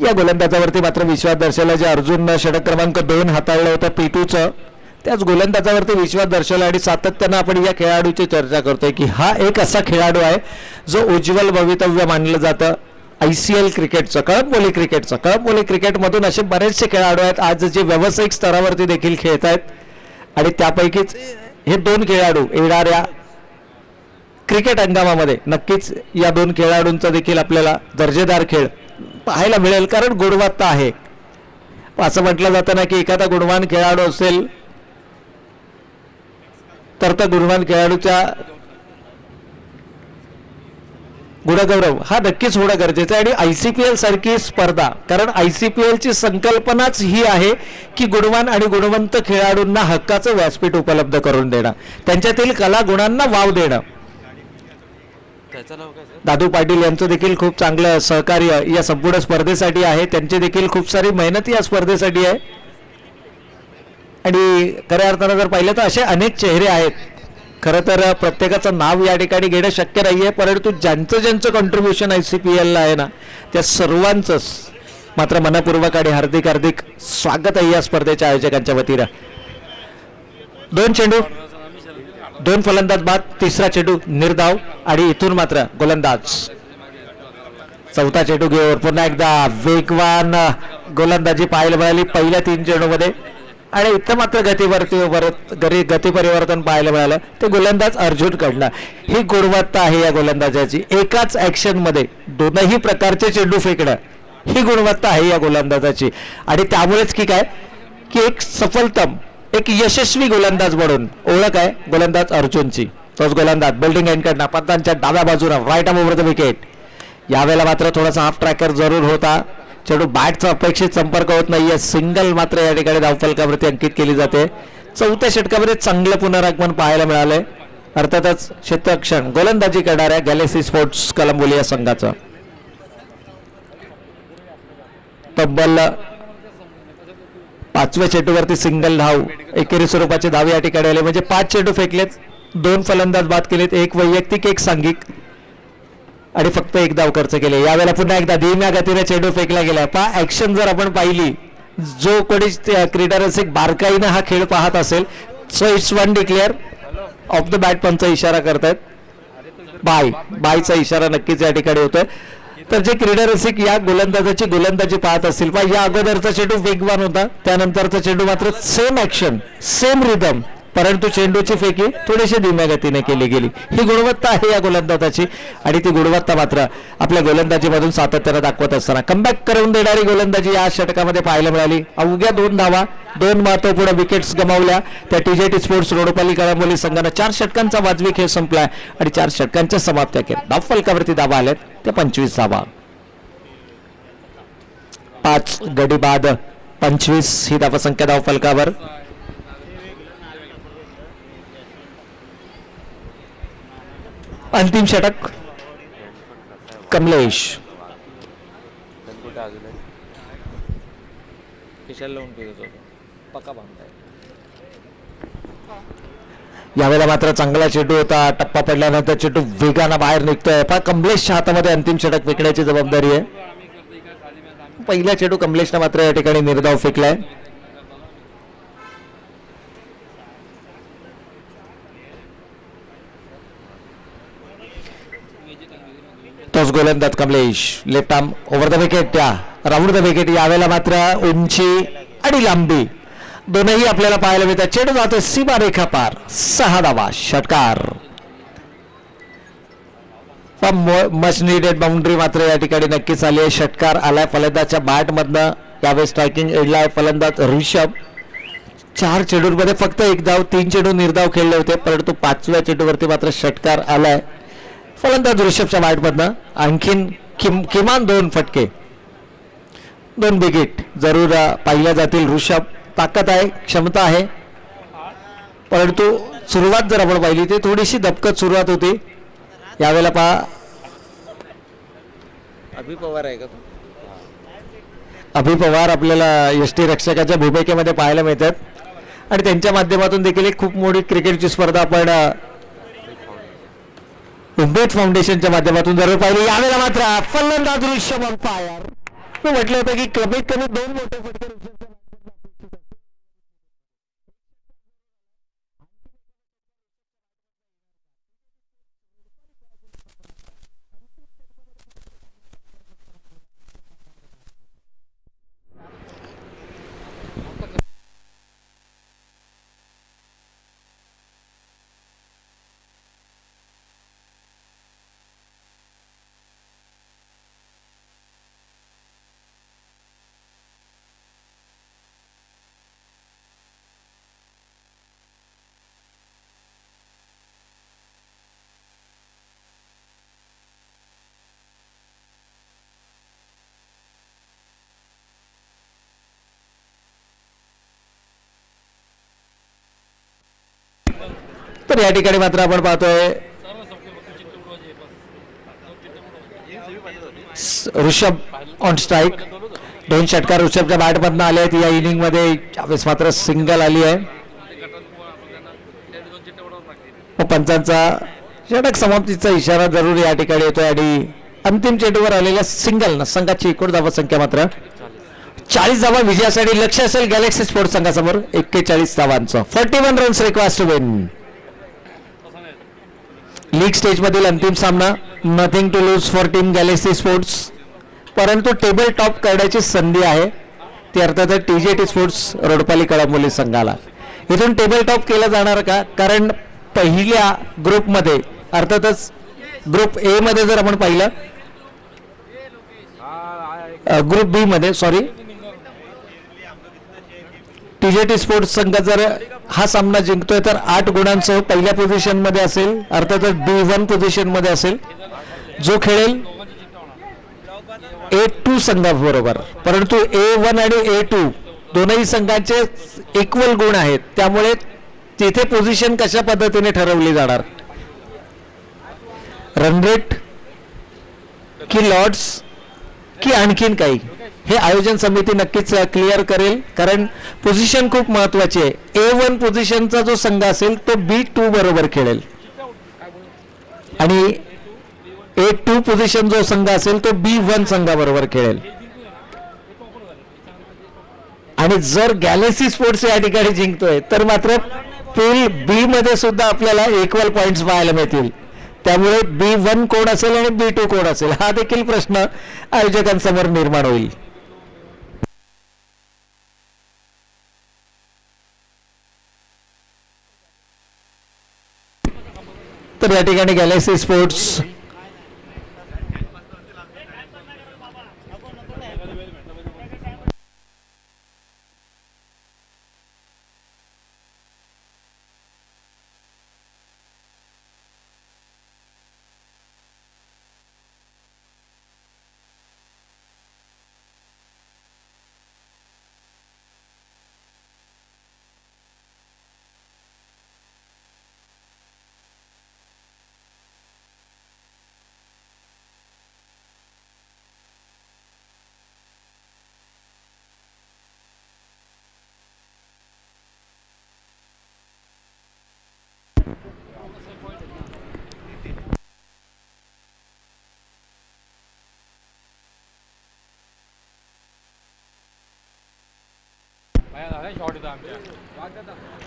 या गोलंदाजावरती मात्र विश्वास दर्शवला. जे अर्जुन षटक क्रमांक 2 हाताळलं होतं P2चं, त्याच गोलंदाजावरती विश्वास दर्शवला आणि सातत्यानं आपण या खेळाडूची चर्चा करतोय की हा एक असा खेळाडू आहे जो उज्ज्वल भवितव्य मानलं जातं ICL क्रिकेटचं, कळंबोली क्रिकेटचं. कळंबोली क्रिकेटमधून असे बरेचसे खेळाडू आहेत आज जे व्यावसायिक स्तरावरती देखील खेळत आहेत आणि त्यापैकीच हे 2 खेळाडू येणाऱ्या क्रिकेट हंगामामध्ये नक्कीच या 2 खेळाडूंचा देखील आपल्याला दर्जेदार खेळ पाहायला मिळेल, कारण गुणवत्ता आहे. असं म्हटलं जातं ना की एखादा गुणवान खेळाडू असेल तर त्या गुणवान खेळाडूच्या गुणगौरव हा नक्कीच होणं गरजेचं आहे. आणि ICPL सारखी स्पर्धा, कारण ICPL ची संकल्पनाच ही आहे की गुणवान आणि गुणवंत खेळाडूंना हक्काचं व्यासपीठ उपलब्ध करून देणं, त्यांच्यातील कला गुणांना वाव देणं. दादू पाटील यांचं देखील खूप चांगलं सहकार्य या संपूर्ण स्पर्धेसाठी आहे. त्यांची देखील खूप सारी मेहनत या स्पर्धेसाठी आहे. आणि खऱ्या अर्थानं जर पाहिलं तर असे अनेक चेहरे आहेत. खरं तर प्रत्येकाचं नाव या ठिकाणी घेणं शक्य नाही आहे, परंतु ज्यांचं ज्यांचं कॉन्ट्रीब्युशन ICPL ला आहे ना, त्या सर्वांचंच मात्र मनपूर्वक आणि हार्दिक हार्दिक स्वागत आहे या स्पर्धेच्या आयोजकांच्या वतीनं. 2 चेंडू, 2 फलंदाज बाद, तिसरा चेंडू निर्धाव आणि इथून मात्र गोलंदाज. चौथा चेंडू घेऊन पुन्हा एकदा वेगवान गोलंदाजी पाहायला मिळाली पहिल्या 3 चेंडूमध्ये. आणि इथं मात्र गती परिवर्तन पाहायला मिळालं ते गोलंदाज अर्जुन कडनं. ही गुणवत्ता आहे या गोलंदाजाची. एकाच ऍक्शन मध्ये दोनही प्रकारचे चेंडू फेकणं ही गुणवत्ता आहे या गोलंदाजाची. आणि त्यामुळेच की काय की एक सफलतम, एक यशस्वी गोलंदाज म्हणून ओळख आहे गोलंदाज अर्जुनची. तोच गोलंदाज बिल्डिंग एंड कडनं पत्तांच्या डाव्या बाजूला right arm over the wicket. यावेळेला मात्र थोडासा हाफ ट्रॅकर जरूर होता. चेंडू बॅटचा अपेक्षित संपर्क होत नाहीये. सिंगल मात्र या ठिकाणी धावफलकावरती अंकित केली जाते. चौथ्या षटकामध्ये चांगलं पुनरागमन पाहायला मिळालंय. अर्थातच क्षेत्ररक्षण गोलंदाजी करणाऱ्या गॅलेक्सी स्पोर्ट्स कलंबोली या संघाचं. तब्बल 5व्या चेंडूवरती सिंगल धाव, एकेरी स्वरूपाचे धाव या ठिकाणी आले. म्हणजे 5 चेंडू फेकलेत, 2 फलंदाज बाद केलेत, 1 वैयक्तिक 1 सांघिक आणि फक्त 1 धाव खर्च केले. यावेळेला पुन्हा एकदा धीम्या गतीने चेंडू फेकला गेला. ऍक्शन जर आपण पाहिली, जो कोणी क्रीडा रसिक बारकाईनं हा खेळ पाहत असेल, so it's one declare of the bat. पंच इशारा करतायत, बायचा इशारा नक्कीच या ठिकाणी होतोय. तर जे क्रीडा रसिक या गोलंदाजाची गोलंदाजी पाहत असतील, पण या अगोदरचा चेंडू वेगवान होता, त्यानंतरचा चेंडू मात्र सेम ऍक्शन, सेम रिदम, परंतु चेंडूची फेकी थोडीशी धीम्या गतीने केली गेली. ही गुणवत्ता आहे या गोलंदाजाची. आणि ती गुणवत्ता मात्र आपल्या गोलंदाजीमधून सातत्यानं दाखवत असताना कमबॅक करून देणारी गोलंदाजी या षटकामध्ये पाहायला मिळाली. अवघ्या 2 धावा, 2 महत्वपूर्ण विकेट्स गमावल्या त्या TJT स्पोर्ट्स रोडोपल्ली कळंबोली संघानं. 4 षटकांचा वाजवी खेळ संपलाय आणि 4 षटकांच्या समाप्ती अखेर धावफलकावरती धावा आल्यात त्या 25 धावा. 5 गडी बाद 25 ही धावसंख्या धावफलकावर. अंतिम षटक कमलेश. यावेळेला मात्र चांगला चेंडू होता. टप्पा पडल्यानंतर चेंडू वेगानं बाहेर निघतोय. पण कमलेशच्या हातामध्ये अंतिम षटक फेकण्याची जबाबदारी आहे. पहिल्या चेंडू कमलेशनं मात्र या ठिकाणी निर्धाव फेकलाय. तोच गोलंदाज Kamlesh. Left arm over the wicket, त्या राऊंड द विकेट. यावेळेला मात्र उंची आणि लांबी दोनही आपल्याला पाहायला मिळतात. चेंडू जातो सीमारेखा पार. 6 धावा, षटकार. मच निडेड बाउंड्री मात्र या ठिकाणी नक्कीच आली आहे. षटकार आलाय फलंदाजच्या बॅट मधनं. यावेळी स्ट्रायकिंग एडलाय फलंदाज ऋषभ. 4 चेंडूंमध्ये फक्त 1 धाव, 3 चेंडू निर्धाव खेळले होते, परंतु 5व्या चेंडूवरती मात्र षटकार आलाय फलंदाज ऋषभच्या बॅटमधनं. आणखीन किमान 2 फटके, 2 विकेट जरूर पाहिल्या जातील. ऋषभ ताकद आहे, क्षमता आहे, परंतु सुरुवात जर आपण पाहिली तर थोडीशी दबकत सुरुवात होती. यावेळेला पहा अभि पवार आहे का? अभि पवार आपल्याला यष्टी रक्षकाच्या भूमिकेमध्ये पाहायला मिळतात. आणि त्यांच्या माध्यमातून देखील एक खूप मोठी क्रिकेटची स्पर्धा आपण उम्बेट फाउंडेशनच्या माध्यमातून जरूर पाहिली. यावेळेला मात्र फलंदाज ऋषभ अंपायर. मी म्हटलं होतं की कमीत कमी 2 मोठे फटके तर या ठिकाणी मात्र आपण पाहतोय ऋषभ ऑन स्ट्राईक. 2 षटकार ऋषभच्या बॅटमधनं आले आहेत या इनिंग मध्ये. यावेळेस मात्र सिंगल आली आहे. पंचांचा षटक समाप्तीचा इशारा जरूर या ठिकाणी येतोय आणि अंतिम चेंडूवर आलेल्या सिंगल संघाची एकूण धावा संख्या मात्र 40 धावा विजयासाठी लक्ष असेल गॅलेक्सी स्पोर्ट्स संघासमोर. 41 धावांचं 41 runs required to win. League stage मधील अंतिम सामना. Nothing to lose for team Galaxy Sports, परंतु टेबल टॉप करण्याची संधी आहे ती अर्थातच TJT स्पोर्ट्स रोडपाली कळंबोली संघाला. इथून टेबल टॉप केलं जाणार का? कारण पहिल्या ग्रुपमध्ये अर्थातच ग्रुप ए मध्ये जर आपण पाहिलं, ग्रुप बी मध्ये सॉरी, TJT स्पोर्ट्स संघ जर हा सामना जिंकतोय तर 8 गुणांसह पहिल्या पोझिशन मध्ये असेल. अर्थातच B1 पोझिशन मध्ये असेल. जो खेळेल A2 संघाबरोबर, परंतु A1 आणि A2 दोनही संघांचे इक्वल गुण आहेत. त्यामुळे तिथे पोझिशन कशा पद्धतीने ठरवली जाणार, रन रेट की लॉट्स की आणखीन काही, हे आयोजन समिती नक्कीच क्लिअर करेल. कारण पोझिशन खूप महत्वाची आहे. A1 पोझिशनचा जो संघ असेल तो B2 बरोबर खेळेल आणि A2 पोझिशन जो संघ असेल तो B1 संघाबरोबर खेळेल. आणि जर गॅलेक्सी स्पोर्ट्स या ठिकाणी जिंकतोय तर मात्र पूल बी मध्ये सुद्धा आपल्याला इक्वल पॉइंट्स पाहायला मिळतील. त्यामुळे B1 कोण असेल आणि B2 कोण असेल हा देखील प्रश्न आयोजकांसमोर निर्माण होईल. तर या ठिकाणी गॅलेक्सी स्पोर्ट्स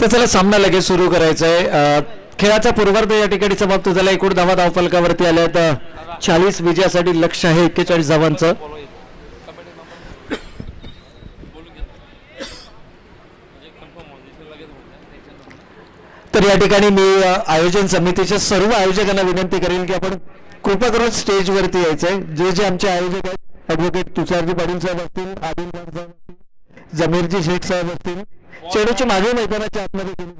तर चला सामना लगेच सुरू करायचा आहे. खेळाचा पूर्वार्ध या ठिकाणी समाप्त झाला. एकूण धावा धावफलकावरती आल्या तर 40 विजयासाठी लक्ष आहे 41 धावांचं. तर या ठिकाणी मी आयोजन समितीच्या सर्व आयोजकांना विनंती करेन की आपण कृपा करून स्टेजवरती यायचंय. जे जे आमचे आयोजक आहेत, ॲडव्होकेट तुषारजी पाटील साहेब असतील, आदिल खान साहेब असतील, जमीरजी शेख साहेब असतील, चेडूची मागे मैदानाच्या आतमध्ये केली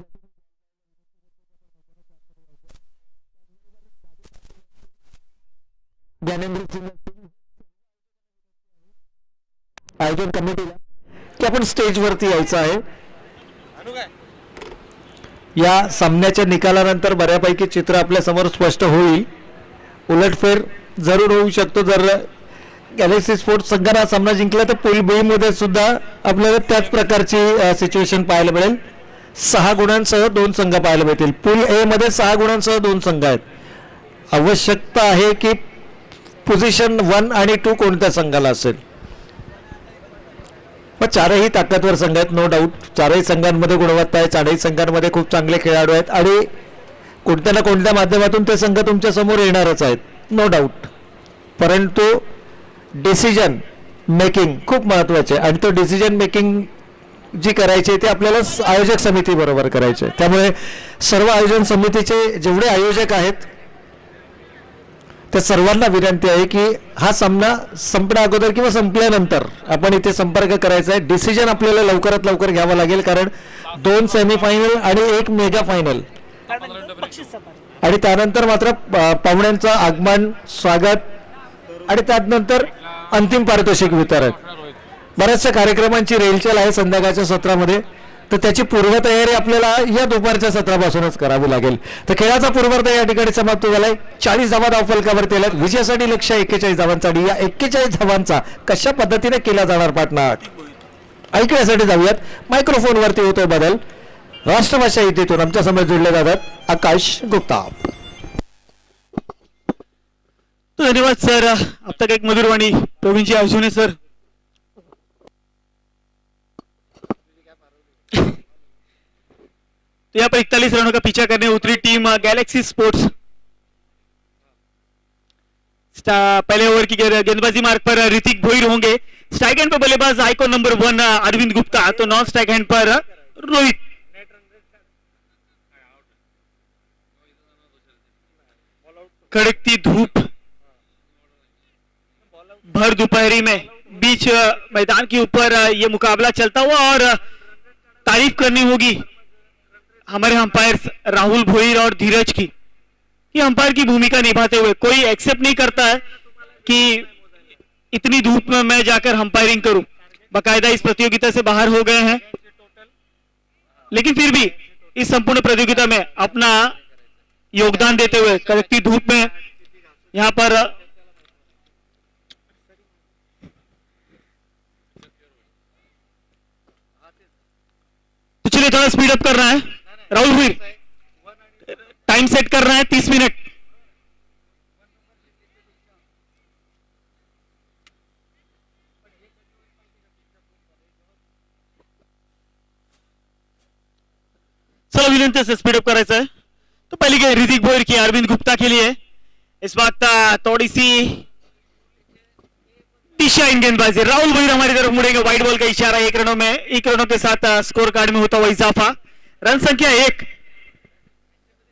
ज्ञानेंद्र सिंग आयोजन कमिटीला की आपण स्टेजवरती यायचं आहे. या सामन्याच्या निकालानंतर बऱ्यापैकी चित्र आपल्या समोर स्पष्ट होईल. उलटफेर जरूर होऊ शकतो. जर गॅलेक्सी स्पोर्ट्स संघाने हा सामना जिंकला तर पूल बी मध्ये सुद्धा आपल्याला त्याच प्रकारची सिच्युएशन पाहायला मिळेल. 6 गुणांसह 2 संघ पाहायला मिळतील. पूल ए मध्ये 6 गुणांसह 2 संघ आहेत. आवश्यकता आहे की पोझिशन 1 आणि 2 कोणत्या संघाला असेल. पण चारही ताकदवर संघ आहेत, नो डाऊट. चारही संघांमध्ये गुणवत्ता आहे. चारही संघांमध्ये खूप चांगले खेळाडू आहेत आणि कोणत्या ना कोणत्या माध्यमातून ते संघ तुमच्या समोर येणारच आहेत, नो डाऊट. परंतु डिसिजन मेकिंग खूप महत्वाचे आहे आणि तो डिसिजन मेकिंग जी करायची ते आपल्याला आयोजक समिती बरोबर करायचे. त्यामुळे सर्व आयोजन समितीचे जेवढे आयोजक आहेत त्या सर्वांना विनंती आहे की हा सामना संपण्या अगोदर किंवा संपल्यानंतर आपण इथे संपर्क करायचा आहे. डिसिजन आपल्याला लवकरात लवकर घ्यावं लागेल कारण 2 सेमीफायनल आणि 1 मेगा फायनल आणि त्यानंतर मात्र पाहुण्यांचं आगमन, स्वागत आणि त्यानंतर अंतिम पारितोषिक वितरण. बऱ्याचशा कार्यक्रमांची रेलचेल आहे संध्याकाळच्या सत्रामध्ये. तर त्याची पूर्वतयारी आपल्याला या दुपारच्या सत्रापासूनच करावी लागेल. तर खेळाचा पूर्वार्ध या ठिकाणी समाप्त झालाय. 40 धावा धावफलकावरती आल्यात. विजयासाठी लक्ष्य 41 धावांसाठी. या 41 धावांचा कशा पद्धतीने केला जाणार पाठनाट ऐकण्यासाठी जाऊयात. मायक्रोफोनवरती होतो बदल. राष्ट्रभाषा इथून आमच्या समोर जोडले जातात आकाश गुप्ता. तो धन्यवाद सर. अब तक एक मधुरवाणी प्रवीण जी अर्जुने सर. तो यहाँ पर 41 रनों का पीछा करने उतरी टीम गैलेक्सी स्पोर्ट्स. पहले ओवर की गेंदबाजी मार्ग पर ऋतिक भोईर होंगे. स्ट्राइक हैंड पर बल्लेबाज आइकॉन नंबर 1 अरविंद गुप्ता. तो नॉन स्ट्राइक हैंड पर रोहित. कड़कती धूप भर दोपहरी में बीच मैदान के ऊपर यह मुकाबला चलता हुआ और तारीफ करनी होगी हमारे अंपायर्स राहुल भोईर और धीरज की कि अंपायर की भूमिका निभाते हुए कोई एक्सेप्ट नहीं करता है कि इतनी धूप में मैं जाकर अंपायरिंग करूं. बाकायदा इस प्रतियोगिता से बाहर हो गए हैं लेकिन फिर भी इस संपूर्ण प्रतियोगिता में अपना योगदान देते हुए कड़कती धूप में यहां पर तो चलिए थोड़ा स्पीड अप कर रहा है राहुल भोईर. टाइम सेट कर रहा है 30 मिनट. चलो विनंती से स्पीड अप करायचं है. तो पहली गेंद ऋतिक भोईर की अरविंद गुप्ता के लिए. इस वक्त थोड़ी सी दिशा इन गेंदबाजी. राहुल भोईर हमारी तरफ मुड़ेंगे. व्हाइट बॉल का इशारा. 1 रनों के साथ स्कोर कार्ड में होता हुआ इजाफा. रन संख्या 1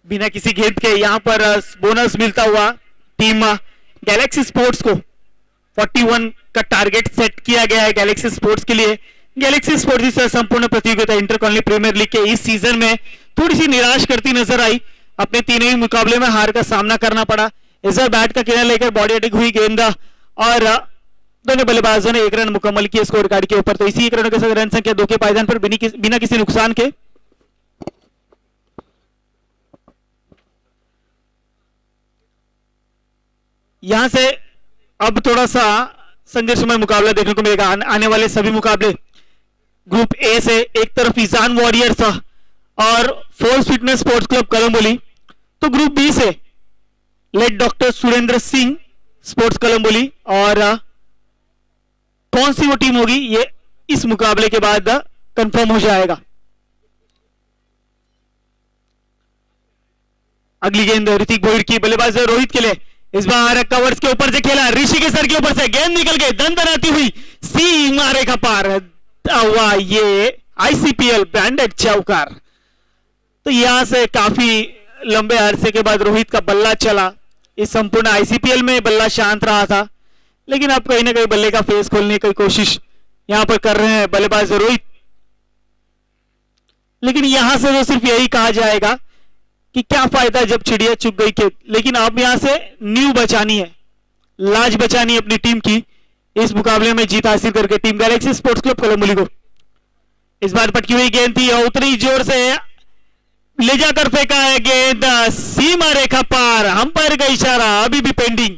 बिना किसी गेंद के यहां पर बोनस मिलता हुआ टीम गैलेक्सी स्पोर्ट्स को. 41 का टारगेट सेट किया गया है गैलेक्सी स्पोर्ट्स के लिए. गैलेक्सी स्पोर्ट्स इस संपूर्ण प्रतियोगिता इंटर कॉलोनी प्रीमियर लीग के इस सीजन में थोड़ी सी निराश करती नजर आई. अपने तीनों ही मुकाबले में हार का सामना करना पड़ा. इस बार बैट का किनारा लेकर बॉडी अटैक हुई गेंद और दोनों बल्लेबाजों ने 1 रन मुकम्मल किया स्कोर कार्ड के ऊपर. तो इसी 1 रनों के साथ रन संख्या 2 के पायदान पर बिना किसी नुकसान के. यहां से अब थोड़ा सा संघर्षमय मुकाबला देखने को मिलेगा. आने वाले सभी मुकाबले ग्रुप ए से एक तरफ ईशान वॉरियर्स और force fitness sports club Kalamboli. तो ग्रुप बी से late doctor Surendra Singh sports Kalamboli. और कौन सी वो टीम होगी ये इस मुकाबले के बाद कंफर्म हो जाएगा. अगली गेंद ऋतिक भोईर की. बल्लेबाज रोहित के लिए. इस बार कवर्स के ऊपर से खेला. ऋषि के सर के ऊपर से गेंद निकल गई. दंदनाती हुई सीमा रेखा पार. ये आईसीपीएल ब्रांडेड चौकार. तो यहां से काफी लंबे अरसे के बाद रोहित का बल्ला चला. इस संपूर्ण आईसीपीएल में बल्ला शांत रहा था लेकिन अब कहीं ना कहीं बल्ले का फेस खोलने की कोशिश यहां पर कर रहे हैं बल्लेबाज रोहित. लेकिन यहां से तो सिर्फ यही कहा जाएगा कि क्या फायदा जब चिड़िया चुग गई खेत. लेकिन अब यहां से न्यू बचानी है, लाज बचानी है अपनी टीम की. इस मुकाबले में जीत हासिल करके team Galaxy Sports club Kalamboli को. इस बार पटकी हुई गेंद थी और उतनी जोर से ले जाकर फेंका है गेंद सीमा रेखा पार. अंपायर का इशारा अभी भी पेंडिंग.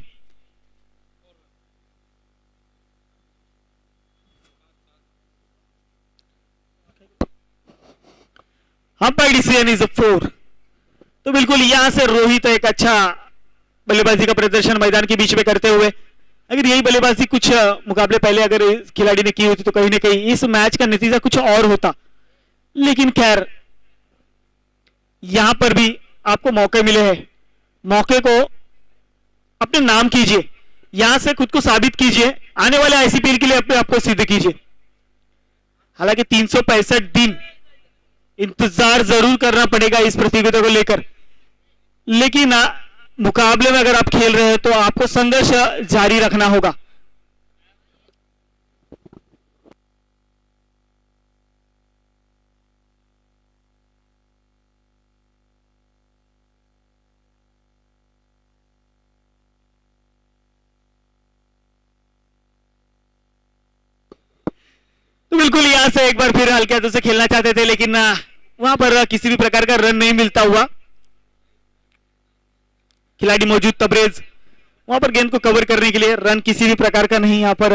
Umpire decision is 4. तो बिल्कुल यहां से रोहित एक अच्छा बल्लेबाजी का प्रदर्शन मैदान के बीच में करते हुए. अगर यही बल्लेबाजी कुछ मुकाबले पहले अगर इस खिलाड़ी ने की होती तो कहीं ना कहीं इस मैच का नतीजा कुछ और होता. लेकिन खैर यहां पर भी आपको मौके मिले हैं. मौके को अपने नाम कीजिए. यहां से खुद को साबित कीजिए. आने वाले आईसीपीएल के लिए अपने आपको सिद्ध कीजिए. हालांकि 365 दिन इंतजार जरूर करना पड़ेगा इस प्रतियोगिता को लेकर. लेकिन मुकाबले में अगर आप खेल रहे हैं तो आपको संघर्ष जारी रखना होगा. तो बिल्कुल यहाँ से एक बार फिर हल्के हाथों से खेलना चाहते थे, लेकिन वहां पर किसी भी प्रकार का रन नहीं मिलता हुआ। खिलाड़ी मौजूद तबरेज वहां पर गेंद को कवर करने के लिए, रन किसी भी प्रकार का नहीं यहां पर।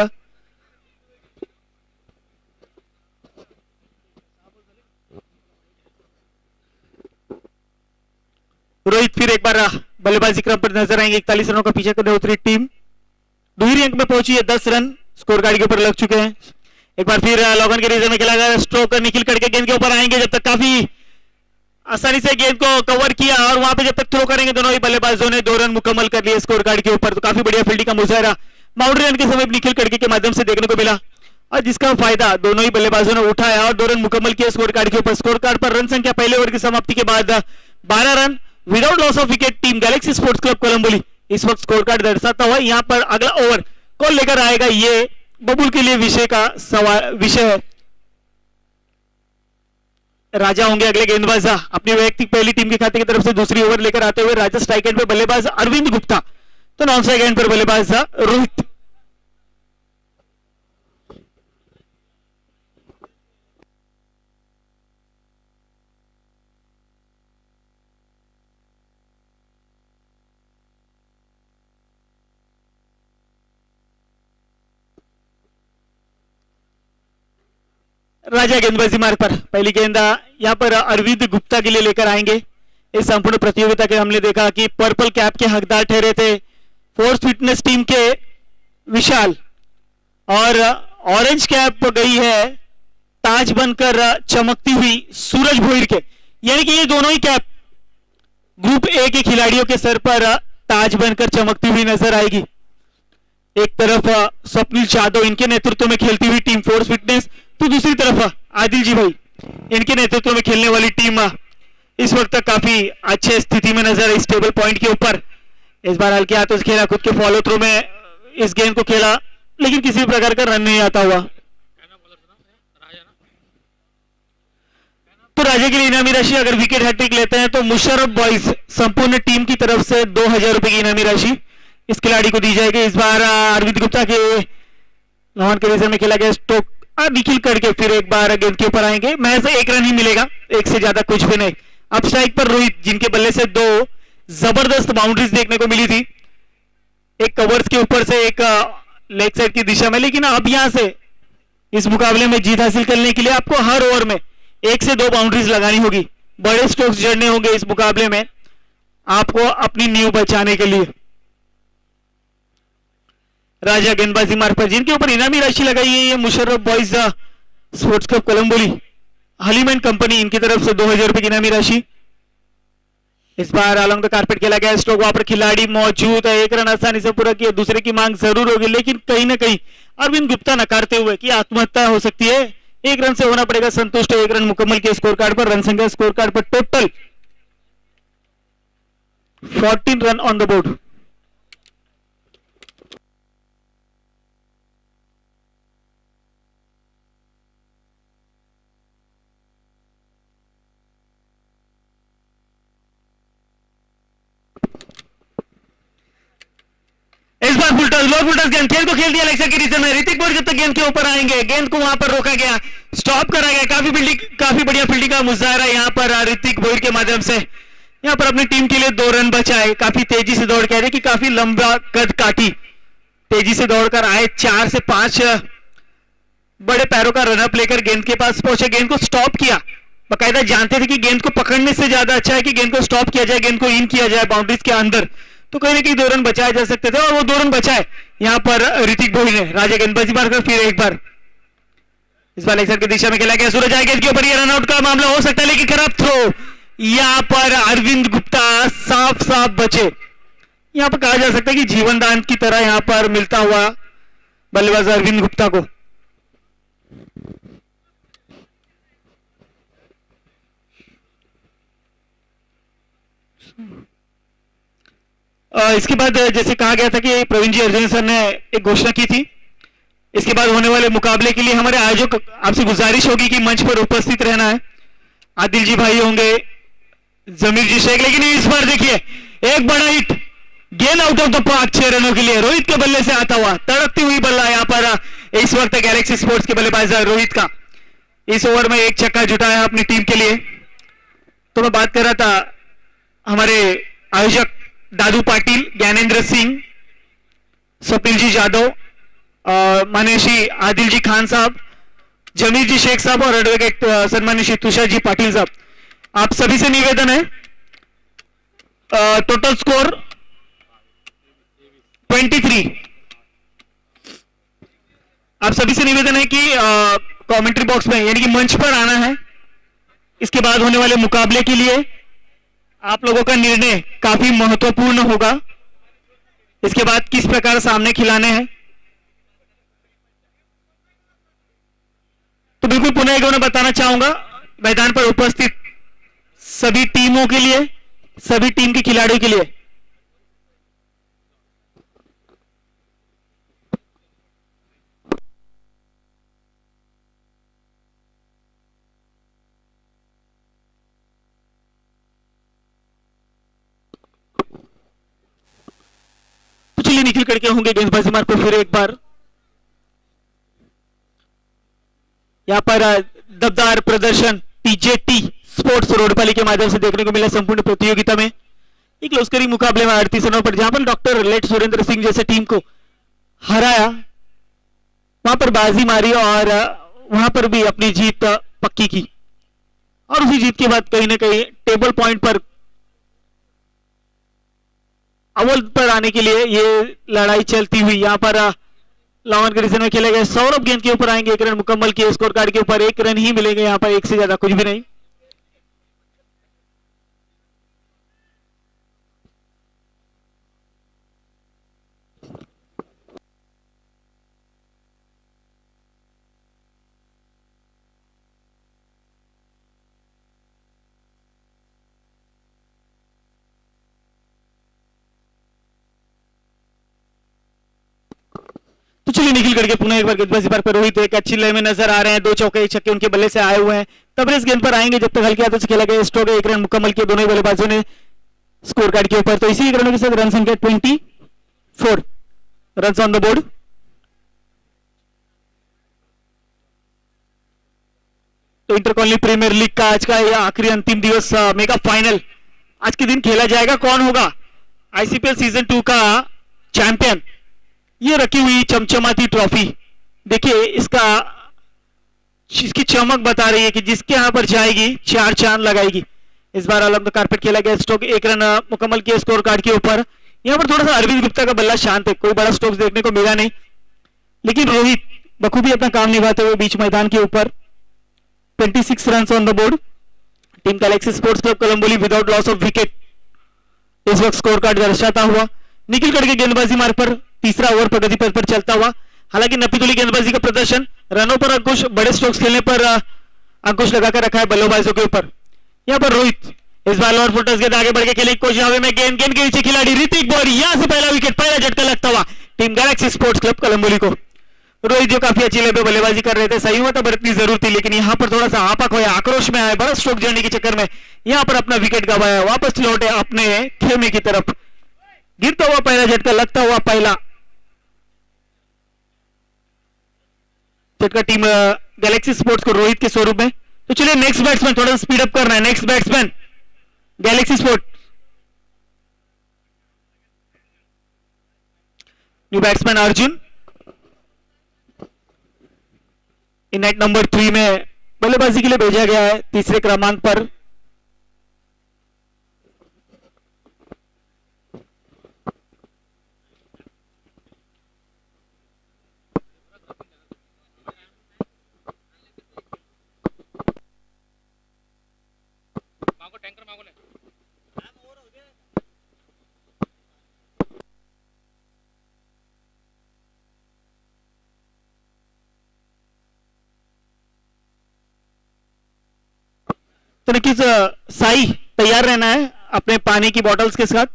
रोहित फिर एक बार बल्लेबाजी क्रम पर नजर आएंगे। 41 रनों का पीछा करने उतरी टीम दूसरी अंक में पहुंची है, 10 रन स्कोर गाड़ी के ऊपर लग चुके हैं। एक बार फिर लॉगन के रीजन में खेला गया स्ट्रोक, निखिल करके गेंद के ऊपर आएंगे, जब तक काफी आसानी से गेंद को कवर किया और वहां पे जब तक थ्रो करेंगे दोनों ही बल्लेबाजों ने 2 रन मुकम्मल कर लिए स्कोर कार्ड के ऊपर। तो काफी बढ़िया फील्डिंग का मुजाहरा बाउंड्री रन के समय निखिल करके के माध्यम से देखने को मिला और जिसका फायदा दोनों ही बल्लेबाजों ने उठाया और 2 रन मुकम्मल किए स्कोर कार्ड के ऊपर। स्कोर कार्ड पर रन संख्या पहले ओवर की समाप्ति के बाद 12 run without loss of wicket. Team Galaxy Sports Club Kolamboli इस वक्त स्कोर कार्ड दर्शाता हुआ। यहाँ पर अगला ओवर कौन लेकर आएगा ये बबुल के लिए विषय है। राजा होंगे अगले गेंदबाज अपनी वैयक्तिक पहली टीम के खाते की तरफ से दूसरी ओवर लेकर आते हुए। राजा स्ट्राइक एंड पर बल्लेबाज अरविंद गुप्ता, तो नॉन स्ट्राइक एंड पर बल्लेबाज रोहित। राजा गेंदबाजी मार्ग पर पहली गेंद यहां पर अरविंद गुप्ता के लिए लेकर आएंगे। इस संपूर्ण प्रतियोगिता के हमने देखा कि पर्पल कैप के हकदार ठहरे थे फोर्स फिटनेस टीम के विशाल, और ऑरेंज कैप गई है ताज बनकर चमकती हुई सूरज भोईर के। यानी कि ये दोनों ही कैप ग्रुप ए के खिलाड़ियों के सर पर ताज बनकर चमकती हुई नजर आएगी। एक तरफ स्वप्निल यादव इनके नेतृत्व में खेलती हुई टीम फोर्स फिटनेस, तो दूसरी तरफ आदिल जी भाई इनके नेतृत्व में खेलने वाली टीम इस वक्त काफी अच्छे स्थिति में नजर इस टेबल पॉइंट के ऊपर। इस बार हल्के हाथों से खेला, खुद के फॉलो थ्रू में इस गेंद को खेला, लेकिन किसी प्रकार का रन नहीं आता हुआ। तो राजा के लिए इनामी राशि अगर विकेट हैट्रिक लेते हैं तो मुशर्रफ बॉयज संपूर्ण टीम की तरफ से 2000 रुपए की इनामी राशि इस खिलाड़ी को दी जाएगी। इस बार अरविंद गुप्ता के लोहन के रीजन में खेला गया स्ट्रोक निखिल करके फिर एक बार गेंद के ऊपर आएंगे। महज 1 रन ही मिलेगा, एक से ज्यादा कुछ भी नहीं। अब स्ट्राइक पर रोहित, जिनके बल्ले से 2 जबरदस्त बाउंड्रीज देखने को मिली थी, एक कवर्स के ऊपर से एक लेग साइड की दिशा में। लेकिन अब यहां से इस मुकाबले में जीत हासिल करने के लिए आपको हर ओवर में 1 से 2 बाउंड्रीज लगानी होगी, बड़े स्ट्रोक्स जड़ने होंगे इस मुकाबले में आपको अपनी नींव बचाने के लिए। राजा गेंदबाजी मार्ग पर जिनके ऊपर इनामी राशि लगाई है ये Musharraf Boys Sports Club Kolamboli Haleem and company, इनकी तरफ से 2000 रुपए की इनामी राशि। इस बार अलॉन्ग द कारपेट खेला गया स्ट्रोक, वहां पर खिलाड़ी मौजूद है, 1 रन आसानी से पूरा किया, दूसरे की मांग जरूर होगी, लेकिन कहीं ना कहीं अरविंद गुप्ता नकारते हुए कि आत्महत्या हो सकती है, 1 रन से होना पड़ेगा संतुष्ट। 1 रन मुकम्मल किया स्कोर कार्ड पर। रन संख्या score card per total 14 run on the board. Is bar full toss low full toss गेंद को खेल दिया लेग साइड के रीजन में। ऋतिक बोर जब तक गेंद के ऊपर आएंगे, गेंद को वहां पर रोका गया, स्टॉप करा गया। काफी बढ़िया फील्डिंग का मुजाहरा यहां पर ऋतिक बोर के माध्यम से यहां पर अपनी टीम के लिए 2 रन बचाए। काफी तेजी से दौड़ के कि काफी लंबा कद काटी, तेजी से दौड़कर आए, 4 से 5 बड़े पैरों का रनअप लेकर गेंद के पास पहुंचे, गेंद को स्टॉप किया। बाकायदा जानते थे कि गेंद को पकड़ने से ज्यादा अच्छा है कि गेंद को स्टॉप किया जाए, गेंद को इन किया जाए बाउंड्रीज के अंदर, तो कहीं ना कहीं 2 रन बचाए जा सकते थे और वो 2 रन बचाए यहां पर ऋतिक बोहिल ने। राजा गेंदबाजी मारकर फिर एक बार इस बार लेग साइड की दिशा में खेला गया, सूरज आए गेंद के ऊपर, ये रन आउट का मामला हो सकता है, लेकिन खराब थ्रो यहां पर अरविंद गुप्ता साफ बचे। यहां पर कहा जा सकता है कि जीवन दान की तरह यहां पर मिलता हुआ बल्लेबाज अरविंद गुप्ता को। इसके बाद जैसे कहा गया था कि प्रवीण जी अर्जुन सर ने एक घोषणा की थी, इसके बाद होने वाले मुकाबले के लिए हमारे आयोजक आपसे गुजारिश होगी कि मंच पर उपस्थित रहना है। आदिल जी भाई होंगे, जमीर जी शेख, लेकिन इस बार देखिए एक बड़ा हिट, गेंद आउट ऑफ द पार्क 6 रनों के लिए रोहित के बल्ले से आता हुआ, तड़कती हुई बल्ला यहां पर इस वक्त गैलेक्सी स्पोर्ट्स के बल्लेबाज रोहित का इस ओवर में एक छक्का जुटाया अपनी टीम के लिए। तो मैं बात कर रहा था हमारे आयोजक दादू पाटिल, ज्ञानेंद्र सिंह, स्वप्निल जी यादव, माननीय श्री आदिल जी खान साहब, जमीर जी शेख साहब और एडवोकेट सम्मानित श्री तुषार जी पाटिल साहब, आप सभी से निवेदन है, टोटल स्कोर 23। आप सभी से निवेदन है कि कमेंट्री बॉक्स में यानी कि मंच पर आना है। इसके बाद होने वाले मुकाबले के लिए आप लोगों का निर्णय काफी महत्वपूर्ण होगा। इसके बाद किस प्रकार सामने खिलाने हैं, तो बिल्कुल पुनः एक बार मैं बताना चाहूंगा मैदान पर उपस्थित सभी टीमों के लिए, सभी टीम के खिलाड़ियों के लिए तो चलिए निखिल करके होंगे गेंदबाजी मार्ग पर फिर एक बार। यहां पर दबदार प्रदर्शन टीजेटी स्पोर्ट्स रोडपाली के माध्यम से देखने को मिला संपूर्ण प्रतियोगिता में। एक लश्करी मुकाबले में 38 रनों पर जहां पर डॉक्टर लेट सुरेंद्र सिंह जैसे टीम को हराया, वहां पर बाजी मारी और वहां पर भी अपनी जीत पक्की की। और उसी जीत के बाद कहीं ना कहीं टेबल पॉइंट पर अव्वल पर आने के लिए ये लड़ाई चलती हुई। यहां पर लॉन के रीजन में खेले गए सौरभ गेंद के ऊपर आएंगे, 1 रन मुकम्मल किए, स्कोर कार्ड के ऊपर 1 रन ही मिलेंगे, यहां पर एक से ज्यादा कुछ भी नहीं। तो चलिए निखिल करके पुनः एक बार गेंदबाजी पर रोहित एक अच्छी लय में नजर आ रहे हैं, 2 चौके 1 छक्के उनके बल्ले से आए हुए हैं। तब इस गेंद पर आएंगे जब तक हल्के हाथों से खेला गया स्ट्रोक, 1 रन मुकम्मल किए दोनों बल्लेबाजों ने स्कोर कार्ड के ऊपर। तो इसी 1 रनों के साथ रन संख्या 24 रन ऑन द बोर्ड। तो इंटर कॉलोनी प्रीमियर लीग का आज का यह आखिरी अंतिम दिवस मेगा फाइनल आज के दिन खेला जाएगा। कौन होगा आईसीपीएल सीजन 2 का चैंपियन? ये रखी हुई चमचमाती ट्रॉफी देखिए, इसकी चमक बता रही है कि जिसके यहां पर जाएगी 4 चांद लगाएगी। इस बार अलग कारपेट खेला गया, स्ट्रोक 1 रन मुकम्मल किया स्कोर कार्ड के ऊपर। यहां पर थोड़ा सा अरविंद गुप्ता का बल्ला शांत है, कोई बड़ा स्ट्रोक देखने को मिला नहीं, लेकिन रोहित बखूबी अपना काम निभाते हुए बीच मैदान के ऊपर 26 run on the board. Team Galaxy Sports Club Kolamboli without loss of wicket इस वक्त स्कोर कार्ड दर्शाता हुआ। निखिल करके गेंदबाजी मार्ग पर तीसरा ओवर प्रगति पथ पर चलता हुआ। हालांकि नपीतुली गेंदबाजी का प्रदर्शन, रनों पर अंकुश, बड़े स्ट्रोक्स खेलने पर अंकुश लगाकर रखा है बल्लेबाजों के ऊपर। यहां पर रोहित इस बार लॉर्ड फुटर्स गेंद आगे बढ़ के खेले, कोशिश हवा में गेंद के नीचे खिलाड़ी ऋतिक बॉरी, यहां से पहला विकेट, पहला झटका लगता हुआ टीम गैलेक्सी स्पोर्ट्स क्लब कोलंबोली को। रोहित जो काफी अच्छी लेवल पे बल्लेबाजी कर रहे थे, सही हुआ था बरतनी जरूर थी, लेकिन यहां पर थोड़ा सा आपा खोया, आक्रोश में आए, बड़ा स्ट्रोक जड़ने के चक्कर में यहां पर अपना विकेट गवाया, वापस लौटे अपने खेमे की तरफ। गिरता हुआ पहला झटका, लगता हुआ पहला झटका टीम गैलेक्सी स्पोर्ट्स को रोहित के स्वरूप में। तो चलिए नेक्स्ट बैट्समैन, थोड़ा सा स्पीड अप करना है। Next batsman Galaxy sports, new batsman Arjun in net number 3 में बल्लेबाजी के लिए भेजा गया है, तीसरे क्रमांक पर। तो निखिल साई तैयार रहना है अपने पानी की बोतल्स के साथ।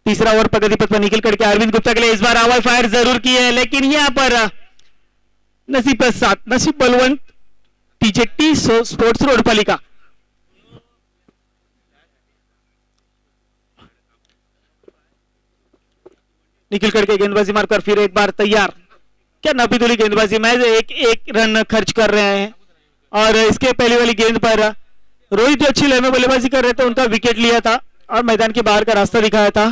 तीसरा ओवर प्रगति पथ पर निकल करके अरविंद गुप्ता के लिए इस बार हवाई फायर जरूर की है, लेकिन यहां पर नसीब के साथ, नसीब बलवंत टीजेटी स्पोर्ट्स रोडपाली का। निकल करके गेंदबाजी मारकर फिर एक बार तैयार क्या नापीतुली गेंदबाजी, महज एक एक रन खर्च कर रहे हैं। और इसके पहली वाली गेंद पर रोहित जो अच्छी लय में बल्लेबाजी कर रहे थे उनका विकेट लिया था और मैदान के बाहर का रास्ता दिखाया था।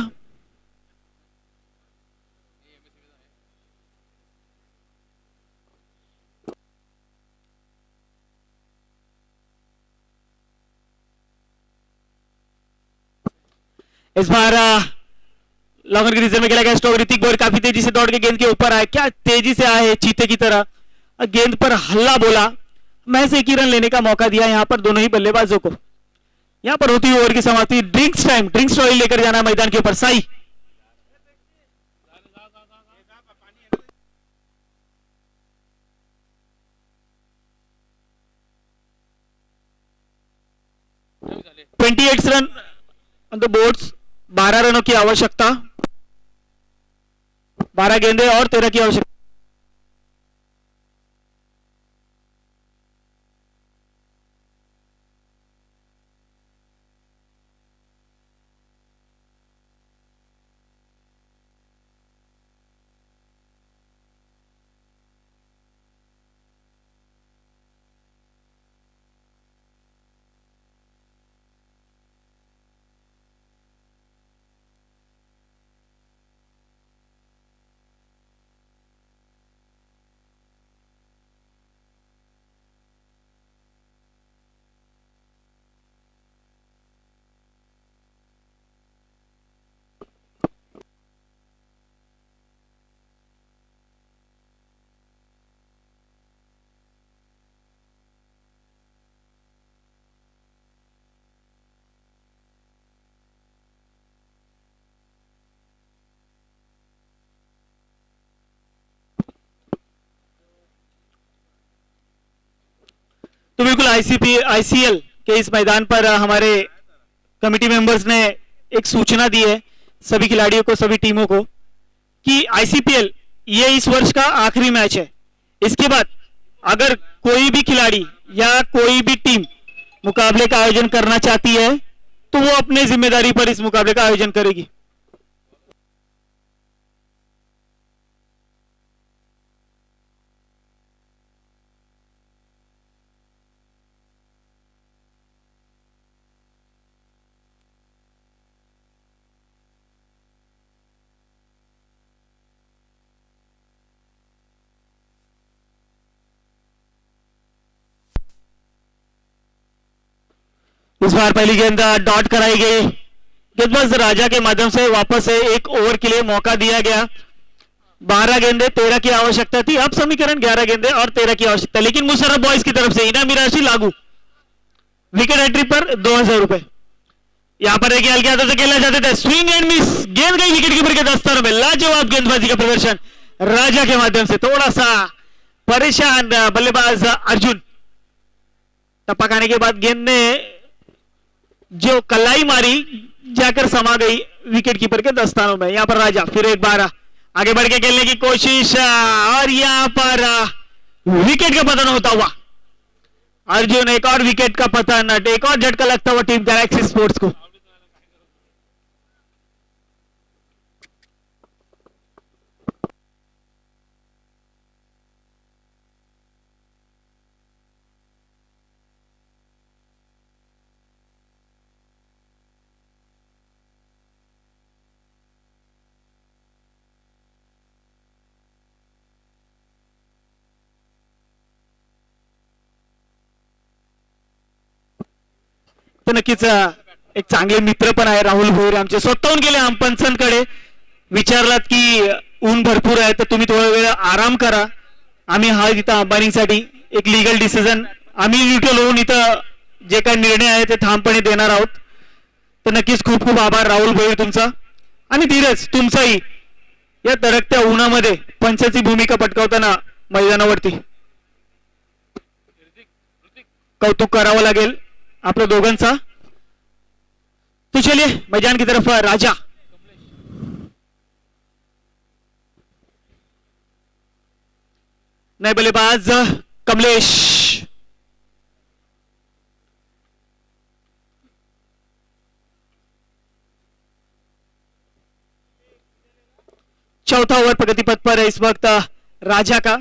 इस बार लॉन्गर के रीजन में खेला गया स्ट्रोक। ऋतिक बोर काफी तेजी से दौड़ के गेंद के ऊपर आए, क्या तेजी से आए चीते की तरह, गेंद पर हल्ला बोला, महज एक ही रन लेने का मौका दिया यहां पर दोनों ही बल्लेबाजों को। यहां पर होती हुई ओवर की समाप्ति। ड्रिंक्स टाइम, ड्रिंक्स ट्रॉली लेकर जाना मैदान के ऊपर। Sai twenty 28 run on the boards, 12 रनों की आवश्यकता, 12 गेंदे और 13 की आवश्यकता। तो बिल्कुल आईसीएल के इस मैदान पर हमारे कमिटी मेंबर्स ने एक सूचना दी है सभी खिलाड़ियों को, सभी टीमों को, कि आईसीपीएल ये इस वर्ष का आखिरी मैच है। इसके बाद अगर कोई भी खिलाड़ी या कोई भी टीम मुकाबले का आयोजन करना चाहती है तो वो अपने जिम्मेदारी पर इस मुकाबले का आयोजन करेगी। इस बार पहली गेंद डॉट कराई गई, गेंदबाज राजा के माध्यम से वापस से एक ओवर के लिए मौका दिया गया। 12 गेंदे 13 की आवश्यकता थी, अब समीकरण 11 गेंदे और 13 की आवश्यकता। लेकिन मुशर्रफ बॉयज की तरफ से इनामी राशि लागू, विकेट एंट्री पर 2000 रुपए। यहां पर एक हल्के हाथों से खेलना चाहते थे, स्विंग एंड मिस, गेंद गई विकेट कीपर के दस्तानों में। लाजवाब गेंदबाजी का प्रदर्शन राजा के माध्यम से। थोड़ा सा परेशान बल्लेबाज अर्जुन, टपक आने के बाद गेंद ने जो कलाई मारी जाकर समा गई विकेट कीपर के दस्तानों में। यहां पर राजा फिर एक बार आगे बढ़ के खेलने की कोशिश और यहां पर विकेट का पतन होता हुआ अर्जुन, एक और विकेट का पतन, एक और झटका लगता हुआ टीम गैलेक्सी स्पोर्ट्स को। तर नक्कीच एक चांगले मित्र पण आहे राहुल भोईर आमचे, स्वतःहून गेले अंपन्सनकडे, विचारलात की ऊन भरपूर आहे तर तुम्ही थोडा वेळ आराम करा, आम्ही हा इथं अंबानीसाठी एक लीगल डिसिजन आम्ही न्यूट्रल होऊन इथं जे काही निर्णय आहे ते ठामपणे देणार आहोत. तर नक्कीच खूप खूप आभार राहुल भोईर तुमचा, आणि धीरज तुमचाही या तडकत्या उन्हामध्ये पंचाची भूमिका पटकावताना मैदानावरती कौतुक करावं लागेल आप लोग दोगंसा. तो चलिए मैदान की तरफ राजा. नए बल्लेबाज कमलेश. चौथा ओवर प्रगति पथ पर है इस वक्त राजा का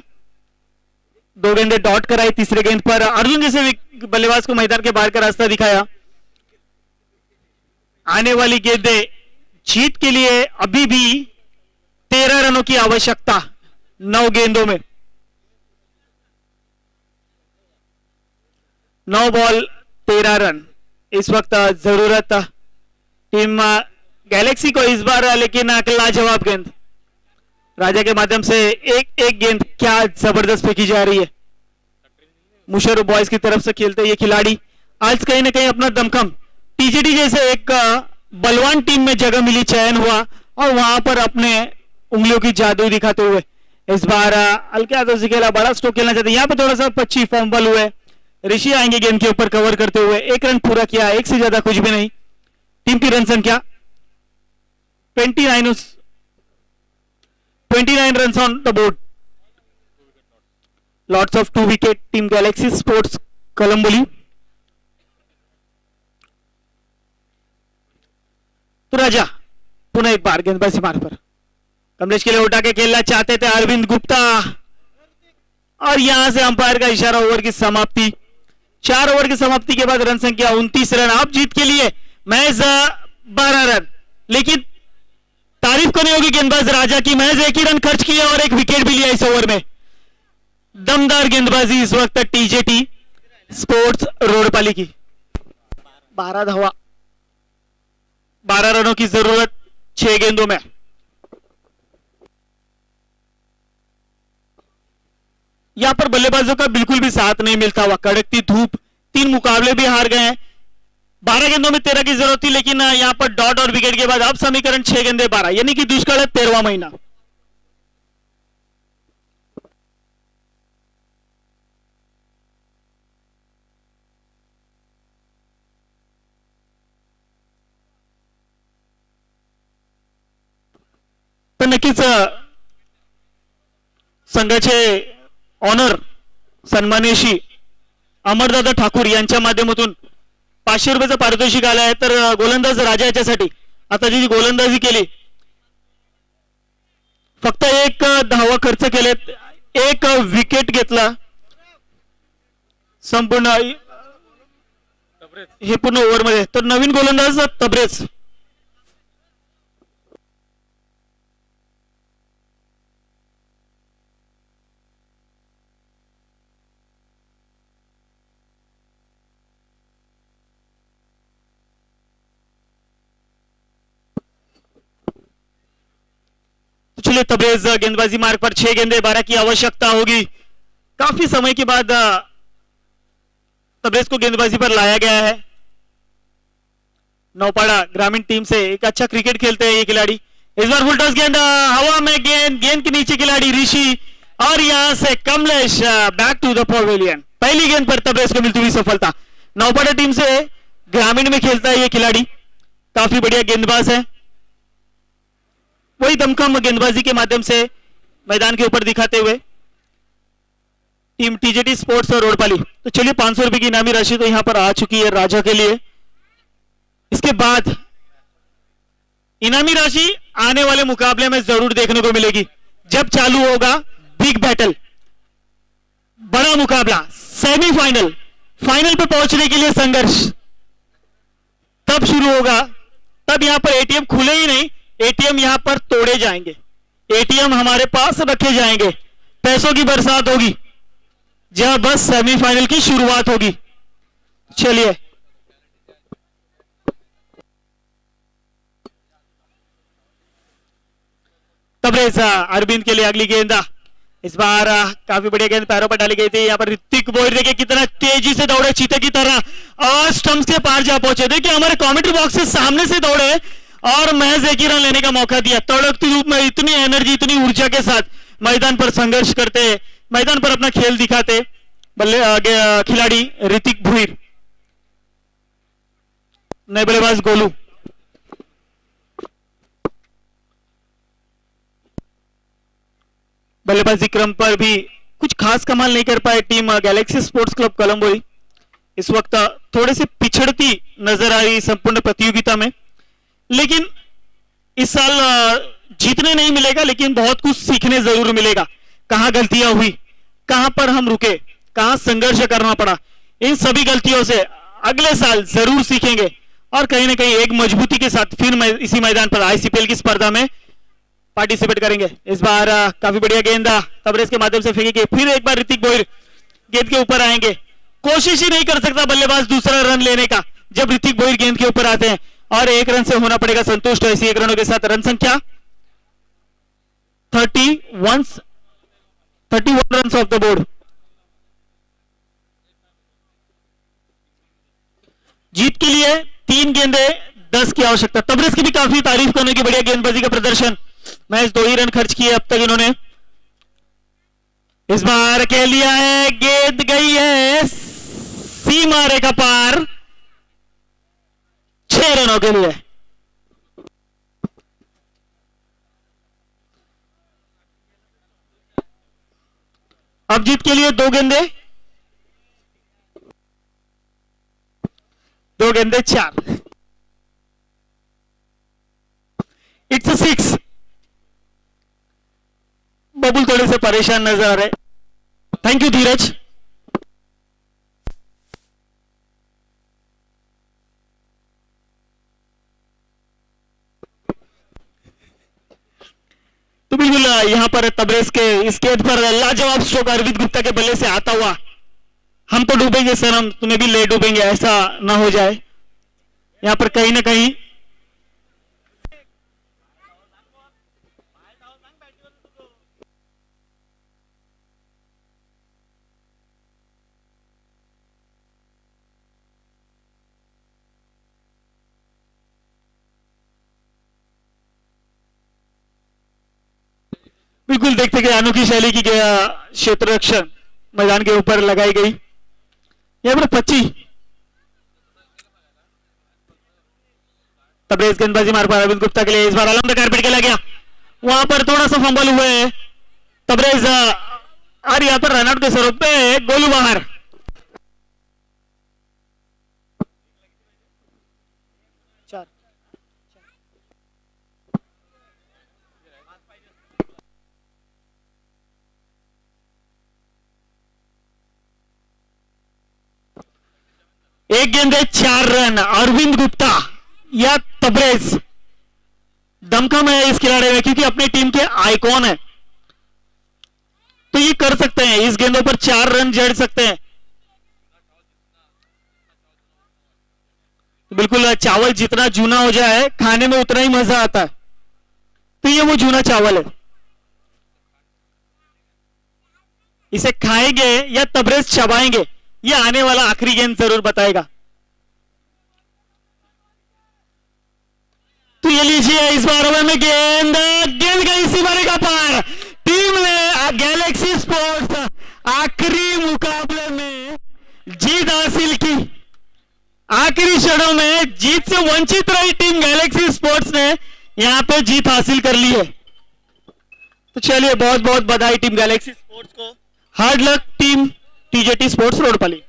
2 गेंदे डॉट कराई, तीसरे गेंद पर अर्जुन जैसे बल्लेबाज को मैदान के बाहर का रास्ता दिखाया। आने वाली गेंदें जीत के लिए अभी भी 13 रनों की आवश्यकता 9 गेंदों में। 9 बॉल 13 रन इस वक्त जरूरत टीम गैलेक्सी को इस बार, लेकिन लाजवाब गेंद राजा के माध्यम से एक गेंद क्या जबरदस्त फेंकी जा रही है। मुशर्रफ बॉयज की तरफ से खेलते ये खिलाड़ी आज कहीं ना कहीं अपना दमखम, टीजीटी जैसे एक बलवान टीम में जगह मिली, चयन हुआ और वहां पर अपने उंगलियों की जादू दिखाते हुए इस बार हल्के हाथों से खेला, बड़ा स्ट्रोक खेलना चाहते हैं। यहाँ पे थोड़ा सा 25 फंबल हुए, ऋषि आएंगे गेंद के ऊपर कवर करते हुए, 1 रन पूरा किया, 1 से ज्यादा कुछ भी नहीं। टीम की रन संख्या 29 run on the board. Lots of 2 wicket team Galaxy Sports Kolamboli. तो राजा पुनः एक बार गेंदबाजी मार्ग पर कमलेश के लिए उठा के खेलना चाहते थे अरविंद गुप्ता, और यहां से अंपायर का इशारा, ओवर की समाप्ति। 4 ओवर की समाप्ति के बाद रन संख्या 29 रन। अब जीत के लिए महज 12 रन, लेकिन तारीफ करनी होगी गेंदबाज राजा की, महज 1 ही रन खर्च किया और 1 विकेट भी लिया इस ओवर में। दमदार गेंदबाजी इस वक्त टीजेटी स्पोर्ट्स रोडपाली की। 12 धावा, 12 रनों की जरूरत 6 गेंदों में। यहां पर बल्लेबाजों का बिल्कुल भी साथ नहीं मिलता हुआ, कड़कती धूप, 3 मुकाबले भी हार गए हैं। 12 गेंदों में 13 की जरूरत थी, लेकिन यहां पर डॉट और विकेट के बाद अब समीकरण 6 गेंदे 12, यानी कि दुष्काल है 13वां महीना। तर नक्कीच संघाचे ऑनर सन्माननीय अमरदादा ठाकूर यांच्या माध्यमातून 500 रुपयाचं पारितोषिक आलं आहे। तर गोलंदाज राजा याच्यासाठी आता जी गोलंदाजी केली, फक्त 1 धावा खर्च केलेत, 1 विकेट घेतला, संपूर्ण हे पूर्ण ओव्हर मध्ये। तर नवीन गोलंदाज तबरेज, चलिए तबरेज गेंदबाजी मार्ग पर 6 गेंदे 12 की आवश्यकता होगी। काफी समय के बाद तबरेज को गेंदबाजी पर लाया गया है। नौपाड़ा ग्रामीण टीम से एक अच्छा क्रिकेट खेलते हैं ये खिलाड़ी। इस बार फुल टॉस गेंद हवा में, गेंद के नीचे खिलाड़ी ऋषि, और यहां से Kamlesh back to the pavilion. पहली गेंद पर तबरेज को मिलती हुई सफलता। नौपाड़ा टीम से ग्रामीण में खेलता है ये खिलाड़ी, काफी बढ़िया गेंदबाज है। वही दमखम गेंदबाजी के माध्यम से मैदान के ऊपर दिखाते हुए टीम टीजेटी स्पोर्ट्स और रोडपाली। तो चलिए 500 रुपए की इनामी राशि तो यहां पर आ चुकी है राजा के लिए। इसके बाद इनामी राशि आने वाले मुकाबले में जरूर देखने को मिलेगी, जब चालू होगा बिग बैटल, बड़ा मुकाबला, सेमीफाइनल, फाइनल पे पहुंचने के लिए संघर्ष तब शुरू होगा। तब यहां पर एटीएम खुले ही नहीं, एटीएम यहां पर तोड़े जाएंगे, एटीएम हमारे पास रखे जाएंगे, पैसों की बरसात होगी, जहां बस सेमीफाइनल की शुरुआत होगी। चलिए तबरेज अरविंद के लिए अगली गेंद। इस बार काफी बढ़िया गेंद पैरों पर डाली गई थी। यहाँ पर ऋतिक बोयर देखिए कितना तेजी से दौड़े चीते की तरह और स्टंप्स के पार जा पहुंचे। देखिए हमारे कमेंट्री बॉक्स से सामने से दौड़े और महज 1 ही रन लेने का मौका दिया। तड़कती धूप में इतनी एनर्जी, इतनी ऊर्जा के साथ मैदान पर संघर्ष करते, मैदान पर अपना खेल दिखाते खिलाड़ी ऋतिक भुईर। नए बल्लेबाज गोलू, बल्लेबाजी क्रम पर भी कुछ खास कमाल नहीं कर पाए team Galaxy Sports Club Colombo. इस वक्त थोड़े से पिछड़ती नजर आ रही संपूर्ण प्रतियोगिता में, लेकिन इस साल जीतने नहीं मिलेगा, लेकिन बहुत कुछ सीखने जरूर मिलेगा। कहां गलतियां हुई, कहां पर हम रुके, कहां संघर्ष करना पड़ा, इन सभी गलतियों से अगले साल जरूर सीखेंगे और कहीं ना कहीं एक मजबूती के साथ फिर इसी मैदान पर आईसीपीएल की स्पर्धा में पार्टिसिपेट करेंगे। इस बार काफी बढ़िया गेंद तबरेज के माध्यम से फेंकेगी, फिर एक बार ऋतिक बोहिर गेंद के ऊपर आएंगे, कोशिश ही नहीं कर सकता बल्लेबाज दूसरा रन लेने का जब ऋतिक बोहिर गेंद के ऊपर आते हैं, और एक रन से होना पड़ेगा संतुष्ट। ऐसी 1 रनों के साथ रन संख्या 31 रन ऑफ द बोर्ड। जीत के लिए 3 गेंदे 10 की आवश्यकता। तबरेज की भी काफी तारीफ करने की, बढ़िया गेंदबाजी का प्रदर्शन, मैच 2 ही रन खर्च किए अब तक इन्होंने। इस बार कह लिया है, गेंद गई है सीमा रेखा पार 6 रनों के लिए। अब जीत के लिए 2 गेंदे 4। इट्स 6। बबुल थोड़े से परेशान नजर आ रहे। Thank you Dheeraj. तो बिल्कुल यहां पर तबरेज के इस गेंद पर लाजवाब स्ट्रोक अरविंद गुप्ता के बल्ले से आता हुआ, हम तो डूबेंगे सर, हम तुम्हें भी ले डूबेंगे, ऐसा ना हो जाए। यहां पर कहीं ना कहीं बिल्कुल देखते कि अनोखी शैली की क्षेत्र रक्षण मैदान के ऊपर लगाई गई। यहां पर 25 तबरेज गेंदबाजी मार पर अरविंद गुप्ता के लिए इस बार अलम कारपेट खेला गया, वहां पर थोड़ा सा फंबल हुए है तबरेज, और यहां पर रनआउट के स्वरूप पे गोलू बाहर। एक गेंदे 4 रन। अरविंद गुप्ता या तबरेज दमखम है इस खिलाड़ी में, क्योंकि अपनी टीम के आइकॉन है, तो ये कर सकते हैं, इस गेंदों पर 4 रन जड़ सकते हैं। बिल्कुल चावल जितना जूना हो जाए खाने में उतना ही मजा आता है, तो ये वो जूना चावल है, इसे खाएंगे या तबरेज चबाएंगे, ये आने वाला आखिरी गेंद जरूर बताएगा। तो ये लीजिए, इस बार ओवर में गेंद गई सीमा रेखा पार। टीम ने गैलेक्सी स्पोर्ट्स आखिरी मुकाबले में जीत हासिल की, आखिरी क्षणों में जीत से वंचित रही टीम गैलेक्सी स्पोर्ट्स ने यहां पे जीत हासिल कर ली है। तो चलिए बहुत बहुत बधाई टीम गैलेक्सी स्पोर्ट्स को। हार्ड लक टीम टीजेटी स्पोर्ट्स रोडपली।